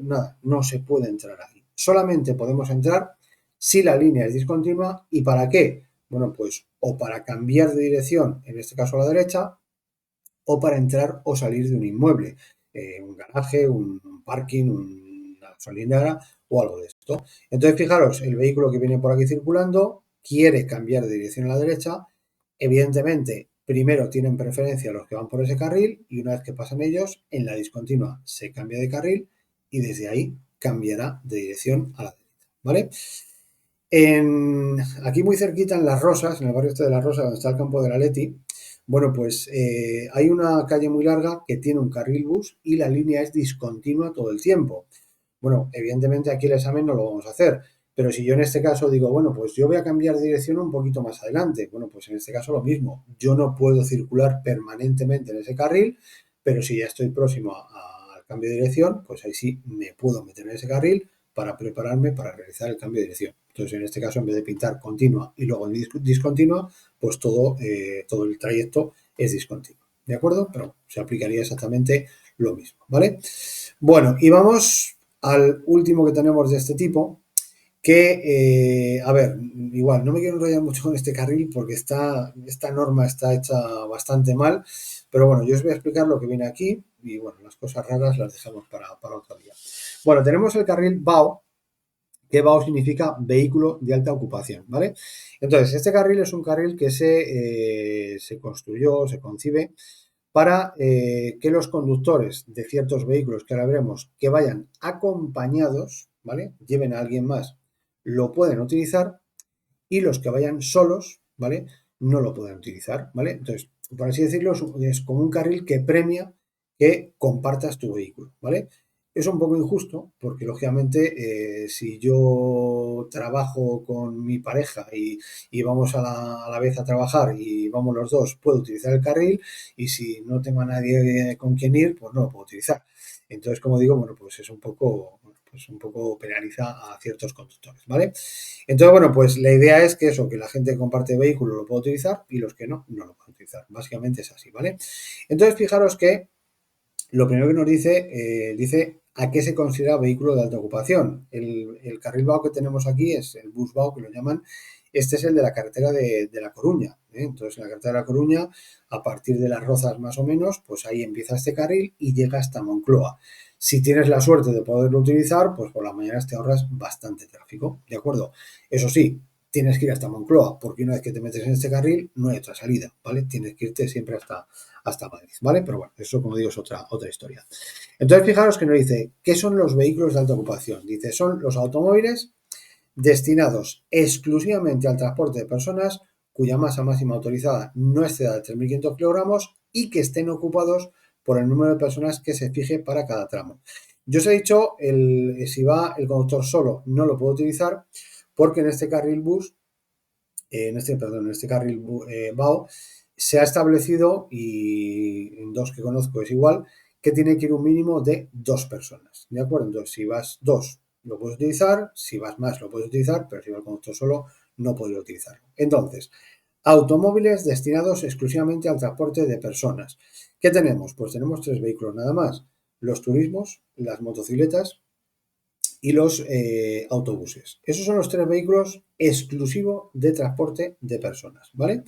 Nada, no se puede entrar ahí. Solamente podemos entrar si la línea es discontinua. ¿Y para qué? Bueno, pues o para cambiar de dirección, en este caso a la derecha, o para entrar o salir de un inmueble, un garaje, un parking, una gasolinera o algo de esto. Entonces, fijaros, el vehículo que viene por aquí circulando quiere cambiar de dirección a la derecha. Evidentemente, primero tienen preferencia los que van por ese carril y una vez que pasan ellos, en la discontinua se cambia de carril y desde ahí cambiará de dirección a la derecha, ¿vale? Aquí muy cerquita en Las Rosas, en el barrio este de Las Rosas, donde está el campo de la Leti, bueno, pues hay una calle muy larga que tiene un carril bus y la línea es discontinua todo el tiempo. Bueno, evidentemente aquí el examen no lo vamos a hacer, pero si yo en este caso digo, bueno, pues yo voy a cambiar de dirección un poquito más adelante, bueno, pues en este caso lo mismo, yo no puedo circular permanentemente en ese carril, pero si ya estoy próximo al cambio de dirección, pues ahí sí me puedo meter en ese carril para prepararme para realizar el cambio de dirección. Entonces, en este caso, en vez de pintar continua y luego discontinua, pues todo el trayecto es discontinuo. ¿De acuerdo? Pero se aplicaría exactamente lo mismo, ¿vale? Bueno, y vamos al último que tenemos de este tipo, que, a ver, igual, no me quiero enrollar mucho con este carril porque esta norma está hecha bastante mal, pero bueno, yo os voy a explicar lo que viene aquí y bueno, las cosas raras las dejamos para otro día. Bueno, tenemos el carril BAO, que BAO significa vehículo de alta ocupación, ¿vale? Entonces, este carril es un carril que se construyó, se concibe para que los conductores de ciertos vehículos que ahora veremos que vayan acompañados, ¿vale? Lleven a alguien más, lo pueden utilizar y los que vayan solos, ¿vale? No lo pueden utilizar, ¿vale? Entonces, por así decirlo, es como un carril que premia que compartas tu vehículo, ¿vale? Es un poco injusto porque, lógicamente, si yo trabajo con mi pareja y vamos a la vez a trabajar y vamos los dos, puedo utilizar el carril y si no tengo a nadie con quien ir, pues no lo puedo utilizar. Entonces, como digo, bueno, pues es un poco pues un poco penaliza a ciertos conductores, ¿vale? Entonces, bueno, pues la idea es que eso, que la gente que comparte vehículo lo puede utilizar y los que no, no lo pueden utilizar. Básicamente es así, ¿vale? Entonces, fijaros que lo primero que nos dice a qué se considera vehículo de alta ocupación. El carril BAO que tenemos aquí es el bus BAO, que lo llaman. Este es el de la carretera de La Coruña. Entonces, en la carretera de La Coruña, a partir de Las Rozas más o menos, pues ahí empieza este carril y llega hasta Moncloa. Si tienes la suerte de poderlo utilizar, pues por las mañanas te ahorras bastante tráfico, ¿de acuerdo? Eso sí, tienes que ir hasta Moncloa, porque una vez que te metes en este carril, no hay otra salida, ¿vale? Tienes que irte siempre hasta Madrid, ¿vale? Pero bueno, eso como digo es otra historia. Entonces, fijaros que nos dice, ¿qué son los vehículos de alta ocupación? Dice, son los automóviles destinados exclusivamente al transporte de personas cuya masa máxima autorizada no exceda de 3.500 kilogramos y que estén ocupados por el número de personas que se fije para cada tramo. Yo os he dicho, si va el conductor solo, no lo puedo utilizar porque en este carril bus, en este carril BAO, se ha establecido, y en dos que conozco es igual, que tiene que ir un mínimo de 2 personas, ¿de acuerdo? Entonces, si vas 2, lo puedes utilizar, si vas más, lo puedes utilizar, pero si va el conductor solo, no podría utilizarlo. Entonces, automóviles destinados exclusivamente al transporte de personas. ¿Qué tenemos? Pues tenemos 3 vehículos nada más. Los turismos, las motocicletas y los autobuses. Esos son los 3 vehículos exclusivos de transporte de personas, ¿vale?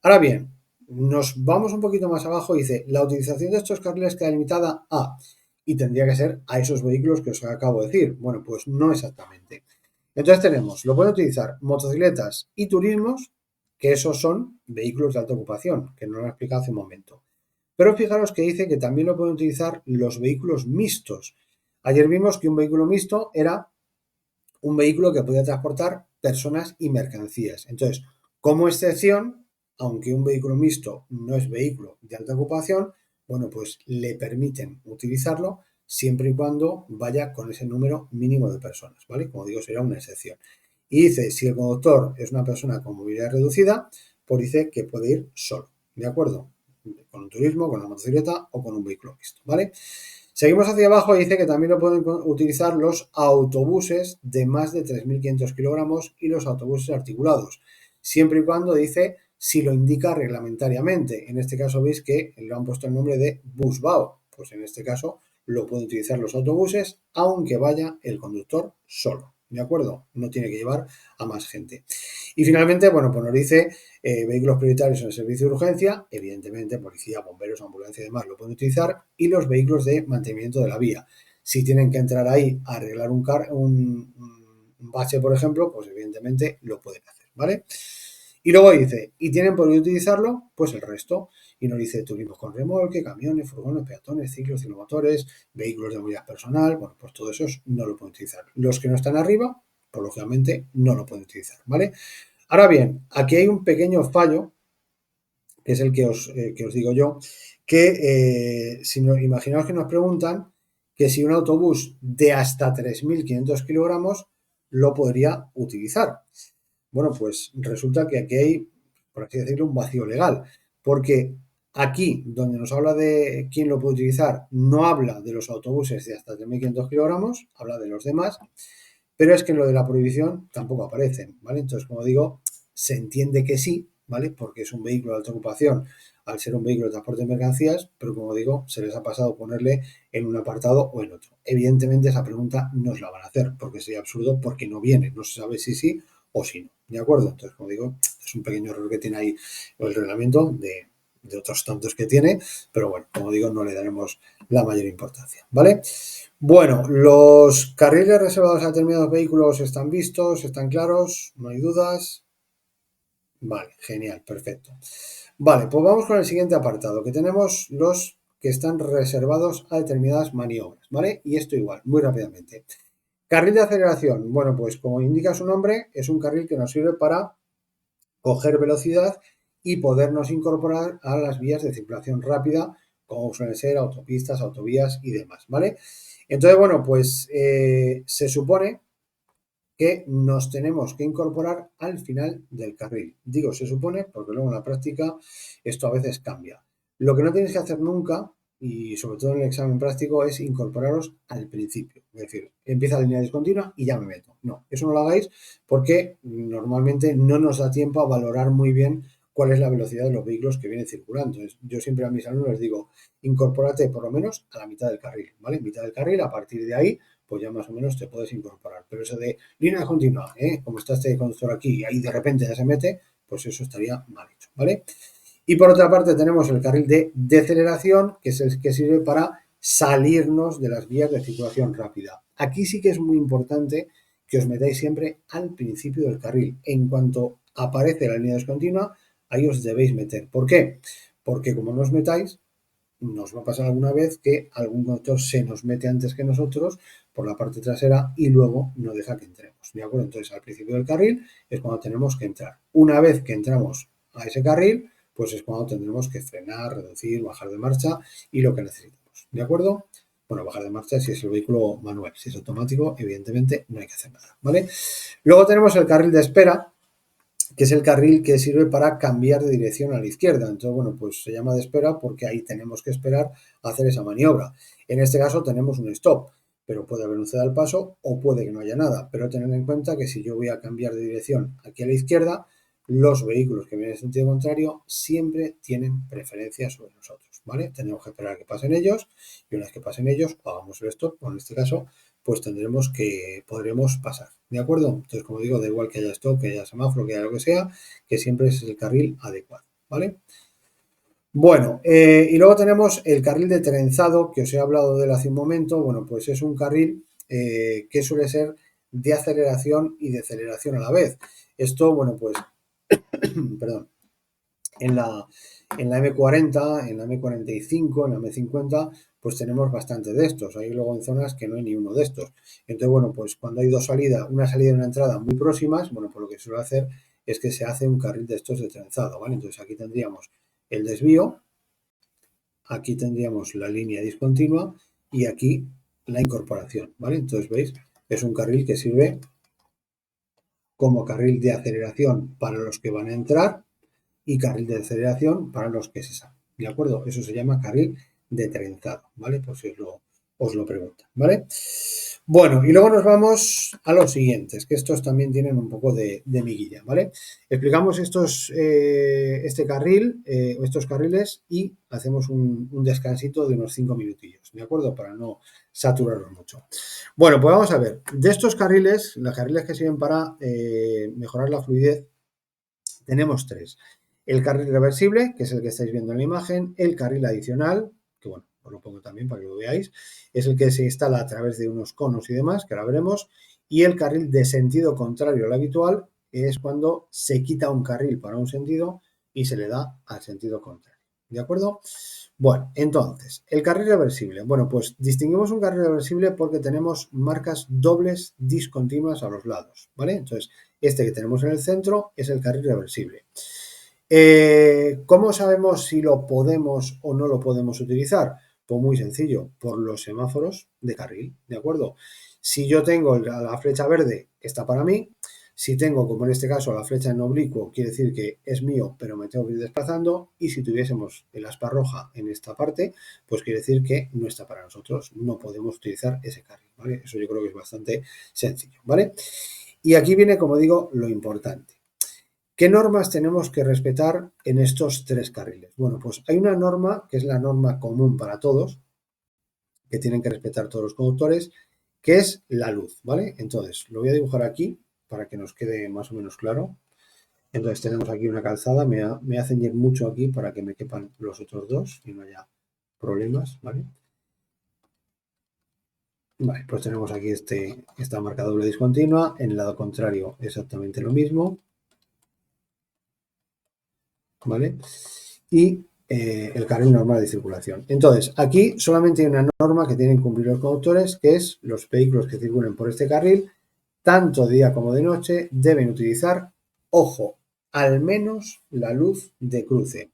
Ahora bien, nos vamos un poquito más abajo y dice, la utilización de estos carriles queda limitada a, y tendría que ser a esos vehículos que os acabo de decir. Bueno, pues no exactamente. Entonces tenemos, lo pueden utilizar motocicletas y turismos, que esos son vehículos de alta ocupación, que no lo he explicado hace un momento. Pero fijaros que dice que también lo pueden utilizar los vehículos mixtos. Ayer vimos que un vehículo mixto era un vehículo que podía transportar personas y mercancías. Entonces, como excepción, aunque un vehículo mixto no es vehículo de alta ocupación, bueno, pues le permiten utilizarlo siempre y cuando vaya con ese número mínimo de personas, ¿vale? Como digo, será una excepción. Y dice, si el conductor es una persona con movilidad reducida, pues dice que puede ir solo, ¿de acuerdo? Con un turismo, con una motocicleta o con un vehículo mixto, ¿vale? Seguimos hacia abajo y dice que también lo pueden utilizar los autobuses de más de 3.500 kilogramos y los autobuses articulados, siempre y cuando dice si lo indica reglamentariamente. En este caso veis que le han puesto el nombre de busbao, pues en este caso lo pueden utilizar los autobuses aunque vaya el conductor solo, ¿de acuerdo? No tiene que llevar a más gente. Y finalmente, bueno, pues nos dice vehículos prioritarios en el servicio de urgencia, evidentemente policía, bomberos, ambulancia y demás lo pueden utilizar, y los vehículos de mantenimiento de la vía. Si tienen que entrar ahí a arreglar un bache, por ejemplo, pues evidentemente lo pueden hacer, ¿vale? Y luego dice, ¿y tienen por qué utilizarlo? Pues el resto. Y nos dice turismos con remolque, camiones, furgones, peatones, ciclos, ciclomotores, vehículos de movilidad personal, bueno, pues todos esos no lo pueden utilizar. Los que no están arriba, pues lógicamente no lo pueden utilizar, ¿vale? Ahora bien, aquí hay un pequeño fallo, que es el que os digo yo, que imaginaos que nos preguntan que si un autobús de hasta 3.500 kilogramos lo podría utilizar. Bueno, pues resulta que aquí hay, por así decirlo, un vacío legal, porque aquí, donde nos habla de quién lo puede utilizar, no habla de los autobuses de hasta 3.500 kilogramos, habla de los demás, pero es que en lo de la prohibición tampoco aparecen, ¿vale? Entonces, como digo, se entiende que sí, ¿vale? Porque es un vehículo de alta ocupación al ser un vehículo de transporte de mercancías, pero como digo, se les ha pasado ponerle en un apartado o en otro. Evidentemente esa pregunta no os la van a hacer, porque sería absurdo porque no viene, no se sabe si sí o si no, ¿de acuerdo? Entonces, como digo, es un pequeño error que tiene ahí el reglamento de otros tantos que tiene, pero bueno, como digo, no le daremos la mayor importancia, ¿vale? Bueno, los carriles reservados a determinados vehículos están vistos, están claros, no hay dudas. Vale, genial, perfecto. Vale, pues vamos con el siguiente apartado, que tenemos los que están reservados a determinadas maniobras, ¿vale? Y esto igual, muy rápidamente. Carril de aceleración. Bueno, pues como indica su nombre, es un carril que nos sirve para coger velocidad y podernos incorporar a las vías de circulación rápida, como suelen ser autopistas, autovías y demás, ¿vale? Entonces, bueno, pues se supone que nos tenemos que incorporar al final del carril. Digo se supone porque luego en la práctica esto a veces cambia. Lo que no tienes que hacer nunca y sobre todo en el examen práctico, es incorporaros al principio. Es decir, empieza la línea discontinua y ya me meto. No, eso no lo hagáis porque normalmente no nos da tiempo a valorar muy bien cuál es la velocidad de los vehículos que vienen circulando. Entonces, yo siempre a mis alumnos les digo, incorpórate por lo menos a la mitad del carril, ¿vale? Mitad del carril, a partir de ahí, pues ya más o menos te puedes incorporar. Pero eso de línea continua, como está este conductor aquí y ahí de repente ya se mete, pues eso estaría mal hecho, ¿vale? Y por otra parte tenemos el carril de deceleración, que es el que sirve para salirnos de las vías de circulación rápida. Aquí sí que es muy importante que os metáis siempre al principio del carril. En cuanto aparece la línea discontinua, ahí os debéis meter. ¿Por qué? Porque como no os metáis, nos va a pasar alguna vez que algún conductor se nos mete antes que nosotros por la parte trasera y luego no deja que entremos. ¿De acuerdo? Entonces, al principio del carril es cuando tenemos que entrar. Una vez que entramos a ese carril, pues es cuando tendremos que frenar, reducir, bajar de marcha y lo que necesitemos. ¿De acuerdo? Bueno, bajar de marcha si es el vehículo manual. Si es automático, evidentemente no hay que hacer nada. ¿Vale? Luego tenemos el carril de espera, que es el carril que sirve para cambiar de dirección a la izquierda. Entonces, bueno, pues se llama de espera porque ahí tenemos que esperar a hacer esa maniobra. En este caso tenemos un stop, pero puede haber un ceda al paso o puede que no haya nada. Pero tened en cuenta que si yo voy a cambiar de dirección aquí a la izquierda, los vehículos que vienen en sentido contrario siempre tienen preferencia sobre nosotros, ¿vale? Tenemos que esperar a que pasen ellos y una vez que pasen ellos, o hagamos el stop, o en este caso, pues podremos pasar, ¿de acuerdo? Entonces, como digo, da igual que haya stop, que haya semáforo, que haya lo que sea, que siempre es el carril adecuado, ¿vale? Bueno, y luego tenemos el carril de trenzado, que os he hablado de él hace un momento. Bueno, pues es un carril que suele ser de aceleración y deceleración a la vez. Esto, bueno, pues, perdón, en la M40, en la M45, en la M50, pues tenemos bastante de estos. Hay luego en zonas que no hay ni uno de estos. Entonces, bueno, pues cuando hay dos salidas, una salida y una entrada muy próximas, bueno, pues lo que suele hacer es que se hace un carril de estos de trenzado, ¿vale? Entonces aquí tendríamos el desvío, aquí tendríamos la línea discontinua y aquí la incorporación, ¿vale? Entonces, ¿veis? Es un carril que sirve como carril de aceleración para los que van a entrar y carril de aceleración para los que se salen. ¿De acuerdo? Eso se llama carril de trenzado, ¿vale? Pues si os lo preguntan, ¿vale? Bueno, y luego nos vamos a los siguientes, que estos también tienen un poco de miguilla, ¿vale? Explicamos este carril, estos carriles y hacemos un descansito de unos 5 minutillos, ¿de acuerdo? Para no saturarnos mucho. Bueno, pues vamos a ver. De estos carriles, los carriles que sirven para mejorar la fluidez, tenemos tres. El carril reversible, que es el que estáis viendo en la imagen, el carril adicional, que bueno, os lo pongo también para que lo veáis, es el que se instala a través de unos conos y demás, que ahora veremos, y el carril de sentido contrario al habitual, que es cuando se quita un carril para un sentido y se le da al sentido contrario. ¿De acuerdo? Bueno, entonces, el carril reversible. Bueno, pues distinguimos un carril reversible porque tenemos marcas dobles discontinuas a los lados, ¿vale? Entonces, este que tenemos en el centro es el carril reversible. ¿Cómo sabemos si lo podemos o no lo podemos utilizar? Pues muy sencillo, por los semáforos de carril, ¿de acuerdo? Si yo tengo la flecha verde, está para mí. Si tengo, como en este caso, la flecha en oblicuo, quiere decir que es mío, pero me tengo que ir desplazando. Y si tuviésemos el aspa roja en esta parte, pues quiere decir que no está para nosotros. No podemos utilizar ese carril, ¿vale? Eso yo creo que es bastante sencillo, ¿vale? Y aquí viene, como digo, lo importante. ¿Qué normas tenemos que respetar en estos tres carriles? Bueno, pues hay una norma que es la norma común para todos, que tienen que respetar todos los conductores, que es la luz, ¿vale? Entonces, lo voy a dibujar aquí para que nos quede más o menos claro. Entonces, tenemos aquí una calzada, me voy a ceñir mucho aquí para que me quepan los otros dos y no haya problemas, ¿vale? Vale, pues tenemos aquí esta marca doble discontinua, en el lado contrario exactamente lo mismo, ¿vale? Y el carril normal de circulación. Entonces, aquí solamente hay una norma que tienen que cumplir los conductores, que es los vehículos que circulen por este carril, tanto de día como de noche, deben utilizar, ojo, al menos la luz de cruce.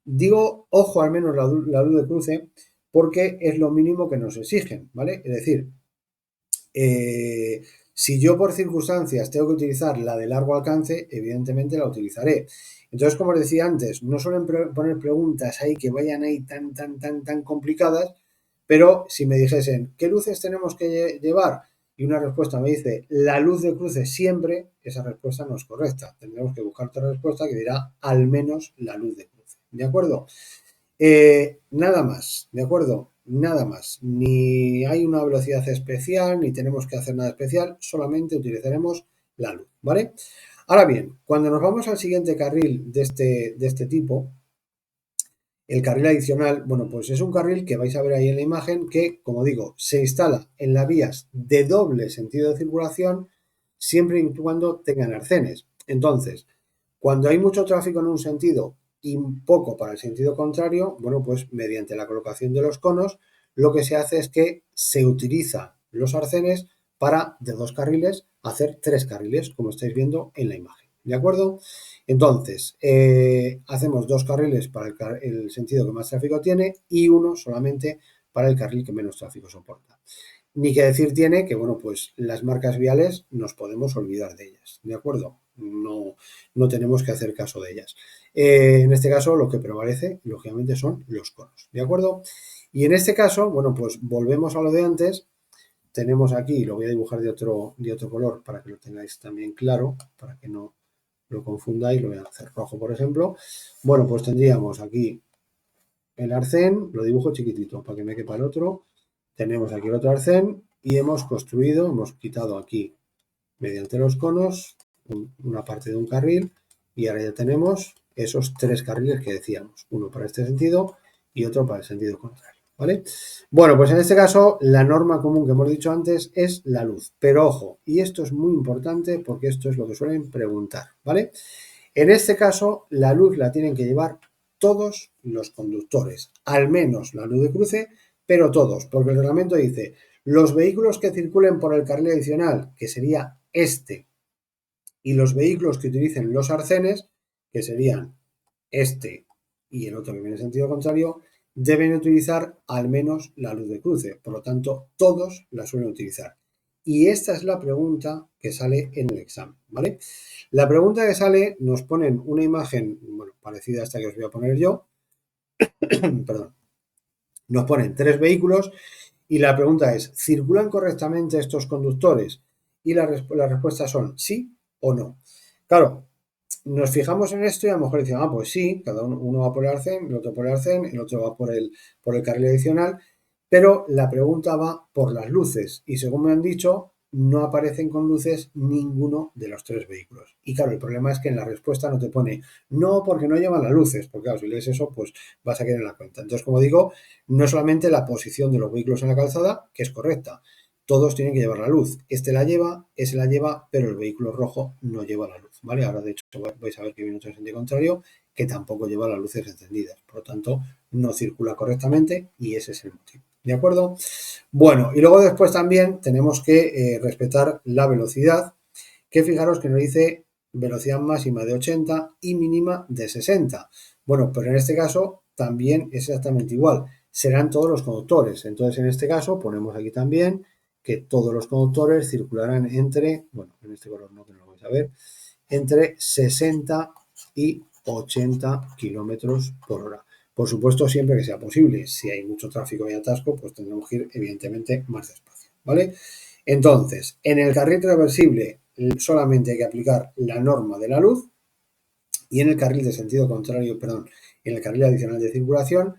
Digo, ojo, al menos la luz de cruce, porque es lo mínimo que nos exigen, ¿vale? Es decir, Si yo por circunstancias tengo que utilizar la de largo alcance, evidentemente la utilizaré. Entonces, como os decía antes, no suelen poner preguntas ahí que vayan ahí tan complicadas, pero si me dijesen, ¿qué luces tenemos que llevar? Y una respuesta me dice, la luz de cruce siempre, esa respuesta no es correcta. Tendremos que buscar otra respuesta que dirá, al menos la luz de cruce. ¿De acuerdo? Nada más, ¿de acuerdo? Nada más. Ni hay una velocidad especial, ni tenemos que hacer nada especial, solamente utilizaremos la luz, ¿vale? Ahora bien, cuando nos vamos al siguiente carril de este tipo, el carril adicional, bueno, pues es un carril que vais a ver ahí en la imagen que, como digo, se instala en las vías de doble sentido de circulación siempre y cuando tengan arcenes. Entonces, cuando hay mucho tráfico en un sentido y poco para el sentido contrario, bueno, pues mediante la colocación de los conos, lo que se hace es que se utiliza los arcenes para de 2 carriles hacer 3 carriles, como estáis viendo en la imagen. ¿De acuerdo? Entonces, hacemos 2 carriles para el sentido que más tráfico tiene y uno solamente para el carril que menos tráfico soporta. Ni que decir tiene que, bueno, pues las marcas viales nos podemos olvidar de ellas, ¿de acuerdo? No tenemos que hacer caso de ellas. En este caso, lo que prevalece, lógicamente, son los conos, ¿de acuerdo? Y en este caso, bueno, pues volvemos a lo de antes. Tenemos aquí, lo voy a dibujar de otro color para que lo tengáis también claro, para que no lo confundáis, lo voy a hacer rojo, por ejemplo. Bueno, pues tendríamos aquí el arcén, lo dibujo chiquitito para que me quepa el otro. Tenemos aquí el otro arcén y hemos quitado aquí mediante los conos una parte de un carril y ahora ya tenemos esos 3 carriles que decíamos, uno para este sentido y otro para el sentido contrario, ¿vale? Bueno, pues en este caso la norma común que hemos dicho antes es la luz, pero ojo, y esto es muy importante porque esto es lo que suelen preguntar, ¿vale? En este caso la luz la tienen que llevar todos los conductores, al menos la luz de cruce, pero todos, porque el reglamento dice los vehículos que circulen por el carril adicional, que sería este, y los vehículos que utilicen los arcenes, que serían este y el otro que viene en sentido contrario, deben utilizar al menos la luz de cruce. Por lo tanto, todos la suelen utilizar. Y esta es la pregunta que sale en el examen, ¿vale? La pregunta que sale nos ponen una imagen, bueno, parecida a esta que os voy a poner yo, perdón, nos ponen 3 vehículos y la pregunta es, ¿circulan correctamente estos conductores? Y las respuestas son sí o no. Claro, nos fijamos en esto y a lo mejor decimos, pues sí, cada uno va por el arcén, el otro por el arcén, el otro va por el carril adicional, pero la pregunta va por las luces y según me han dicho, no aparecen con luces ninguno de los 3 vehículos. Y claro, el problema es que en la respuesta no te pone no porque no llevan las luces, porque claro, si lees eso, pues vas a quedar en la cuenta. Entonces, como digo, no solamente la posición de los vehículos en la calzada, que es correcta, todos tienen que llevar la luz. Este la lleva, ese la lleva, pero el vehículo rojo no lleva la luz, ¿vale? Ahora, de hecho, vais a ver que viene otro sentido contrario que tampoco lleva las luces encendidas. Por lo tanto, no circula correctamente y ese es el motivo. ¿De acuerdo? Bueno, y luego después también tenemos que respetar la velocidad, que fijaros que nos dice velocidad máxima de 80 y mínima de 60. Bueno, pero en este caso también es exactamente igual. Serán todos los conductores. Entonces, en este caso, ponemos aquí también que todos los conductores circularán entre, bueno, en este color no, que no lo vais a ver, entre 60 y 80 kilómetros por hora. Por supuesto, siempre que sea posible. Si hay mucho tráfico y atasco, pues tendremos que ir, evidentemente, más despacio, ¿vale? Entonces, en el carril reversible solamente hay que aplicar la norma de la luz y en el carril de sentido contrario, perdón, en el carril adicional de circulación,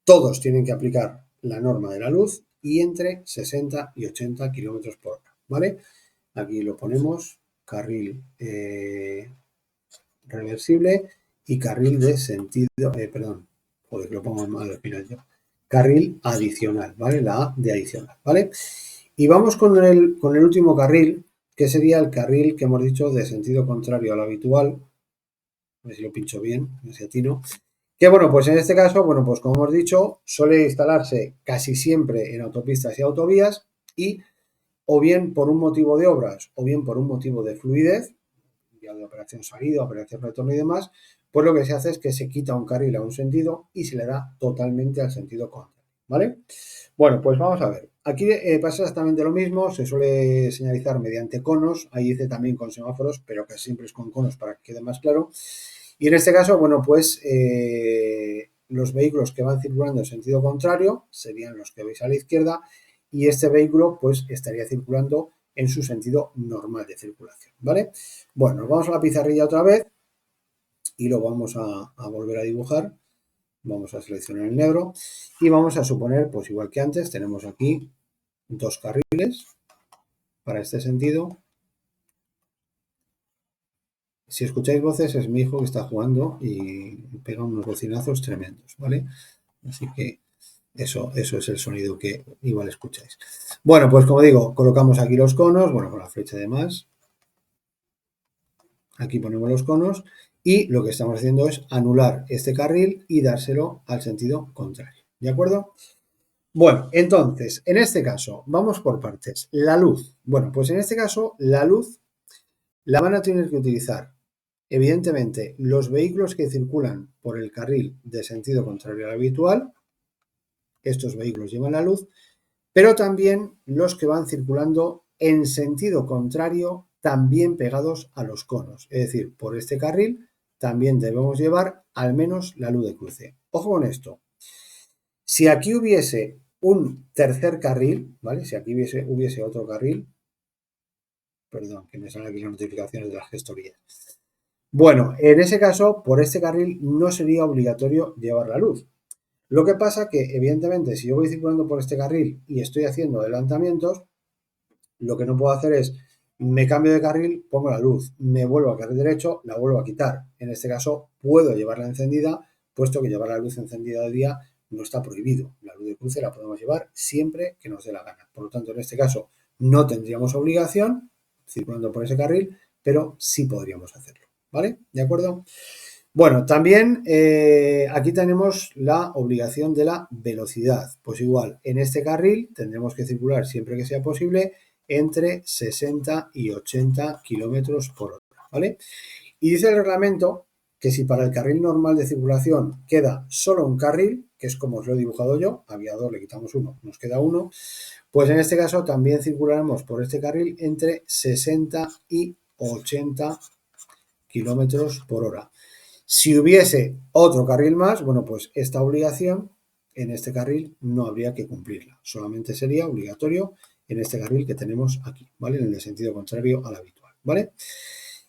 todos tienen que aplicar la norma de la luz y entre 60 y 80 kilómetros por hora, ¿vale? Aquí lo ponemos, carril reversible y carril de sentido, perdón, joder, que lo pongo mal al final yo, carril adicional, ¿vale? La A de adicional, ¿vale? Y vamos con el último carril, que sería el carril que hemos dicho de sentido contrario al habitual, a ver si lo pincho bien, ese atino. Que bueno, pues en este caso, bueno, pues como hemos dicho, suele instalarse casi siempre en autopistas y autovías y o bien por un motivo de obras o bien por un motivo de fluidez, ya de operación salida, operación retorno y demás, pues lo que se hace es que se quita un carril a un sentido y se le da totalmente al sentido contrario, ¿vale? Bueno, pues vamos a ver. aquí pasa exactamente lo mismo, se suele señalizar mediante conos, ahí dice también con semáforos, pero que siempre es con conos para que quede más claro. Y en este caso, bueno, pues los vehículos que van circulando en sentido contrario serían los que veis a la izquierda y este vehículo pues estaría circulando en su sentido normal de circulación, ¿vale? Bueno, nos vamos a la pizarrilla otra vez y lo vamos a volver a dibujar. Vamos a seleccionar el negro y vamos a suponer, pues igual que antes, tenemos aquí dos carriles para este sentido. Si escucháis voces es mi hijo que está jugando y pega unos bocinazos tremendos, ¿vale? Así que eso es el sonido que igual escucháis. Bueno, pues como digo, colocamos aquí los conos, bueno, con la flecha de más. Aquí ponemos los conos y lo que estamos haciendo es anular este carril y dárselo al sentido contrario, ¿de acuerdo? Bueno, entonces, en este caso, vamos por partes. La luz. Bueno, pues en este caso, la luz la van a tener que utilizar, evidentemente, los vehículos que circulan por el carril de sentido contrario al habitual. Estos vehículos llevan la luz, pero también los que van circulando en sentido contrario, también pegados a los conos. Es decir, por este carril también debemos llevar al menos la luz de cruce. Ojo con esto. Si aquí hubiese un tercer carril, ¿vale? Si aquí hubiese otro carril, perdón, que me salen aquí las notificaciones de las gestorías. Bueno, en ese caso, por este carril no sería obligatorio llevar la luz. Lo que pasa que, evidentemente, si yo voy circulando por este carril y estoy haciendo adelantamientos, lo que no puedo hacer es, me cambio de carril, pongo la luz, me vuelvo al carril derecho, la vuelvo a quitar. En este caso, puedo llevarla encendida, puesto que llevar la luz encendida de día no está prohibido. La luz de cruce la podemos llevar siempre que nos dé la gana. Por lo tanto, en este caso, no tendríamos obligación circulando por ese carril, pero sí podríamos hacerlo. ¿Vale? ¿De acuerdo? Bueno, también aquí tenemos la obligación de la velocidad. Pues igual, en este carril tendremos que circular siempre que sea posible entre 60 y 80 kilómetros por hora, ¿vale? Y dice el reglamento que si para el carril normal de circulación queda solo un carril, que es como os lo he dibujado yo, había dos, le quitamos uno, nos queda uno, pues en este caso también circularemos por este carril entre 60 y 80 kilómetros por hora. Si hubiese otro carril más, bueno, pues esta obligación en este carril no habría que cumplirla. Solamente sería obligatorio en este carril que tenemos aquí, ¿vale? En el sentido contrario al habitual, ¿vale?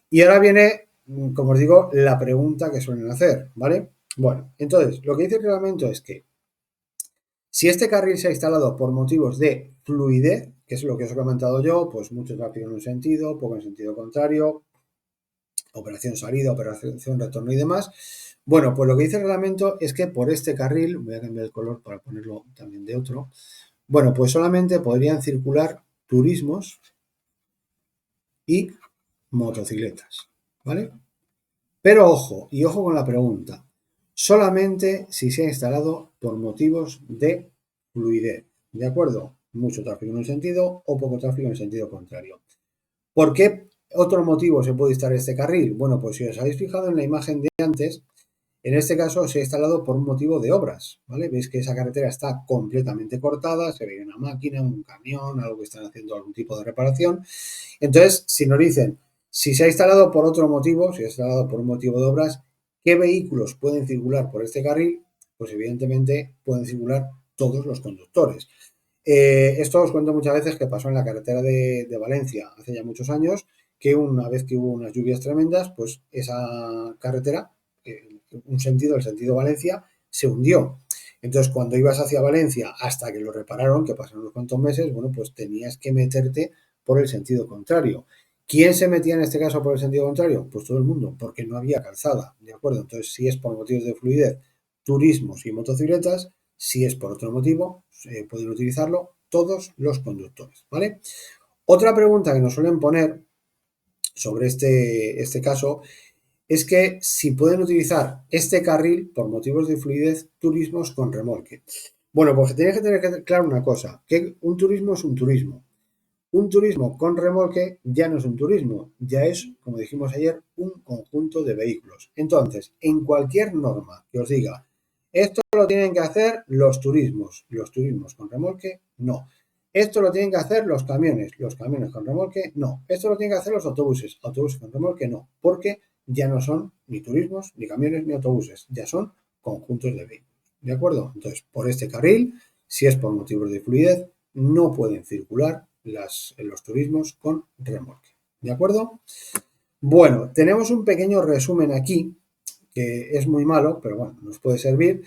Y ahora viene, como os digo, la pregunta que suelen hacer, ¿vale? Bueno, entonces, lo que dice el reglamento es que si este carril se ha instalado por motivos de fluidez, que es lo que os he comentado yo, pues mucho tráfico en un sentido, poco en sentido contrario, operación salida, operación retorno y demás. Bueno, pues lo que dice el reglamento es que por este carril, voy a cambiar el color para ponerlo también de otro, bueno, pues solamente podrían circular turismos y motocicletas, ¿vale? Pero ojo, y ojo con la pregunta, solamente si se ha instalado por motivos de fluidez, ¿de acuerdo? Mucho tráfico en un sentido o poco tráfico en el sentido contrario. ¿Por qué otro motivo se puede instalar este carril? Bueno, pues si os habéis fijado en la imagen de antes, en este caso se ha instalado por un motivo de obras, ¿vale? Veis que esa carretera está completamente cortada, se ve una máquina, un camión, algo que están haciendo algún tipo de reparación. Entonces, si nos dicen, si se ha instalado por otro motivo, si se ha instalado por un motivo de obras, ¿qué vehículos pueden circular por este carril? Pues evidentemente pueden circular todos los conductores. Esto os cuento muchas veces que pasó en la carretera de Valencia hace ya muchos años, que una vez que hubo unas lluvias tremendas, pues esa carretera, el sentido Valencia, se hundió. Entonces, cuando ibas hacia Valencia hasta que lo repararon, que pasaron unos cuantos meses, bueno, pues tenías que meterte por el sentido contrario. ¿Quién se metía en este caso por el sentido contrario? Pues todo el mundo, porque no había calzada, ¿de acuerdo? Entonces, si es por motivos de fluidez, turismos y motocicletas, si es por otro motivo, pueden utilizarlo todos los conductores, ¿vale? Otra pregunta que nos suelen poner sobre este caso es que si pueden utilizar este carril por motivos de fluidez turismos con remolque. Bueno, pues tenéis que tener claro una cosa, que un turismo es un turismo. Un turismo con remolque ya no es un turismo, ya es, como dijimos ayer, un conjunto de vehículos. Entonces, en cualquier norma que os diga, esto lo tienen que hacer los turismos con remolque, no. Esto lo tienen que hacer los camiones con remolque, no. Esto lo tienen que hacer los autobuses con remolque, no. Porque ya no son ni turismos, ni camiones, ni autobuses, ya son conjuntos de vehículos. ¿De acuerdo? Entonces, por este carril, si es por motivos de fluidez, no pueden circular los turismos con remolque. ¿De acuerdo? Bueno, tenemos un pequeño resumen aquí, que es muy malo, pero bueno, nos puede servir,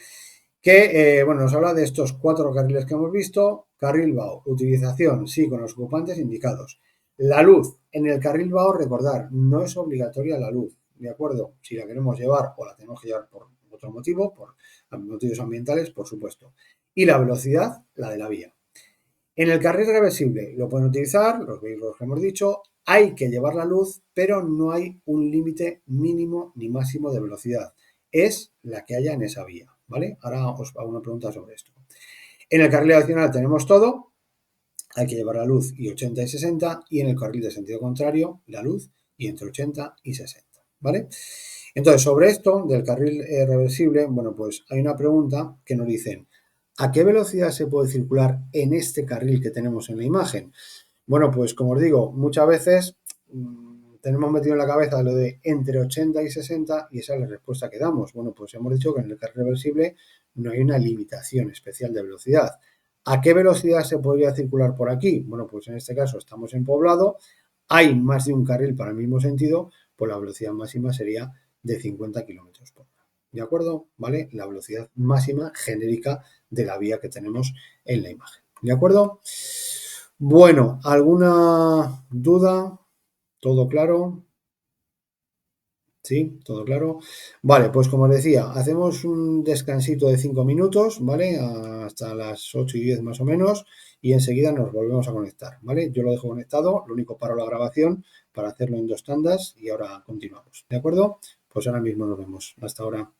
que bueno, nos habla de estos 4 carriles que hemos visto. Carril BAO, utilización, sí, con los ocupantes indicados. La luz, en el carril BAO, recordar, no es obligatoria la luz, ¿de acuerdo? Si la queremos llevar o la tenemos que llevar por otro motivo, por motivos ambientales, por supuesto. Y la velocidad, la de la vía. En el carril reversible lo pueden utilizar, los vehículos que hemos dicho, hay que llevar la luz, pero no hay un límite mínimo ni máximo de velocidad. Es la que haya en esa vía, ¿vale? Ahora os hago una pregunta sobre esto. En el carril adicional tenemos todo, hay que llevar la luz y 80 y 60, y en el carril de sentido contrario, la luz y entre 80 y 60, ¿vale? Entonces, sobre esto del carril reversible, bueno, pues hay una pregunta que nos dicen, ¿a qué velocidad se puede circular en este carril que tenemos en la imagen? Bueno, pues como os digo, muchas veces tenemos metido en la cabeza lo de entre 80 y 60 y esa es la respuesta que damos. Bueno, pues hemos dicho que en el carril reversible no hay una limitación especial de velocidad. ¿A qué velocidad se podría circular por aquí? Bueno, pues en este caso estamos en poblado, hay más de un carril para el mismo sentido, pues la velocidad máxima sería de 50 kilómetros por hora. ¿De acuerdo? ¿Vale? La velocidad máxima genérica de la vía que tenemos en la imagen. ¿De acuerdo? Bueno, ¿alguna duda? ¿Todo claro? ¿Sí? ¿Todo claro? Vale, pues como os decía, hacemos un descansito de 5 minutos, ¿vale? Hasta las 8 y 10 más o menos, y enseguida nos volvemos a conectar, ¿vale? Yo lo dejo conectado, lo único paro la grabación para hacerlo en 2 tandas y ahora continuamos, ¿de acuerdo? Pues ahora mismo nos vemos. Hasta ahora.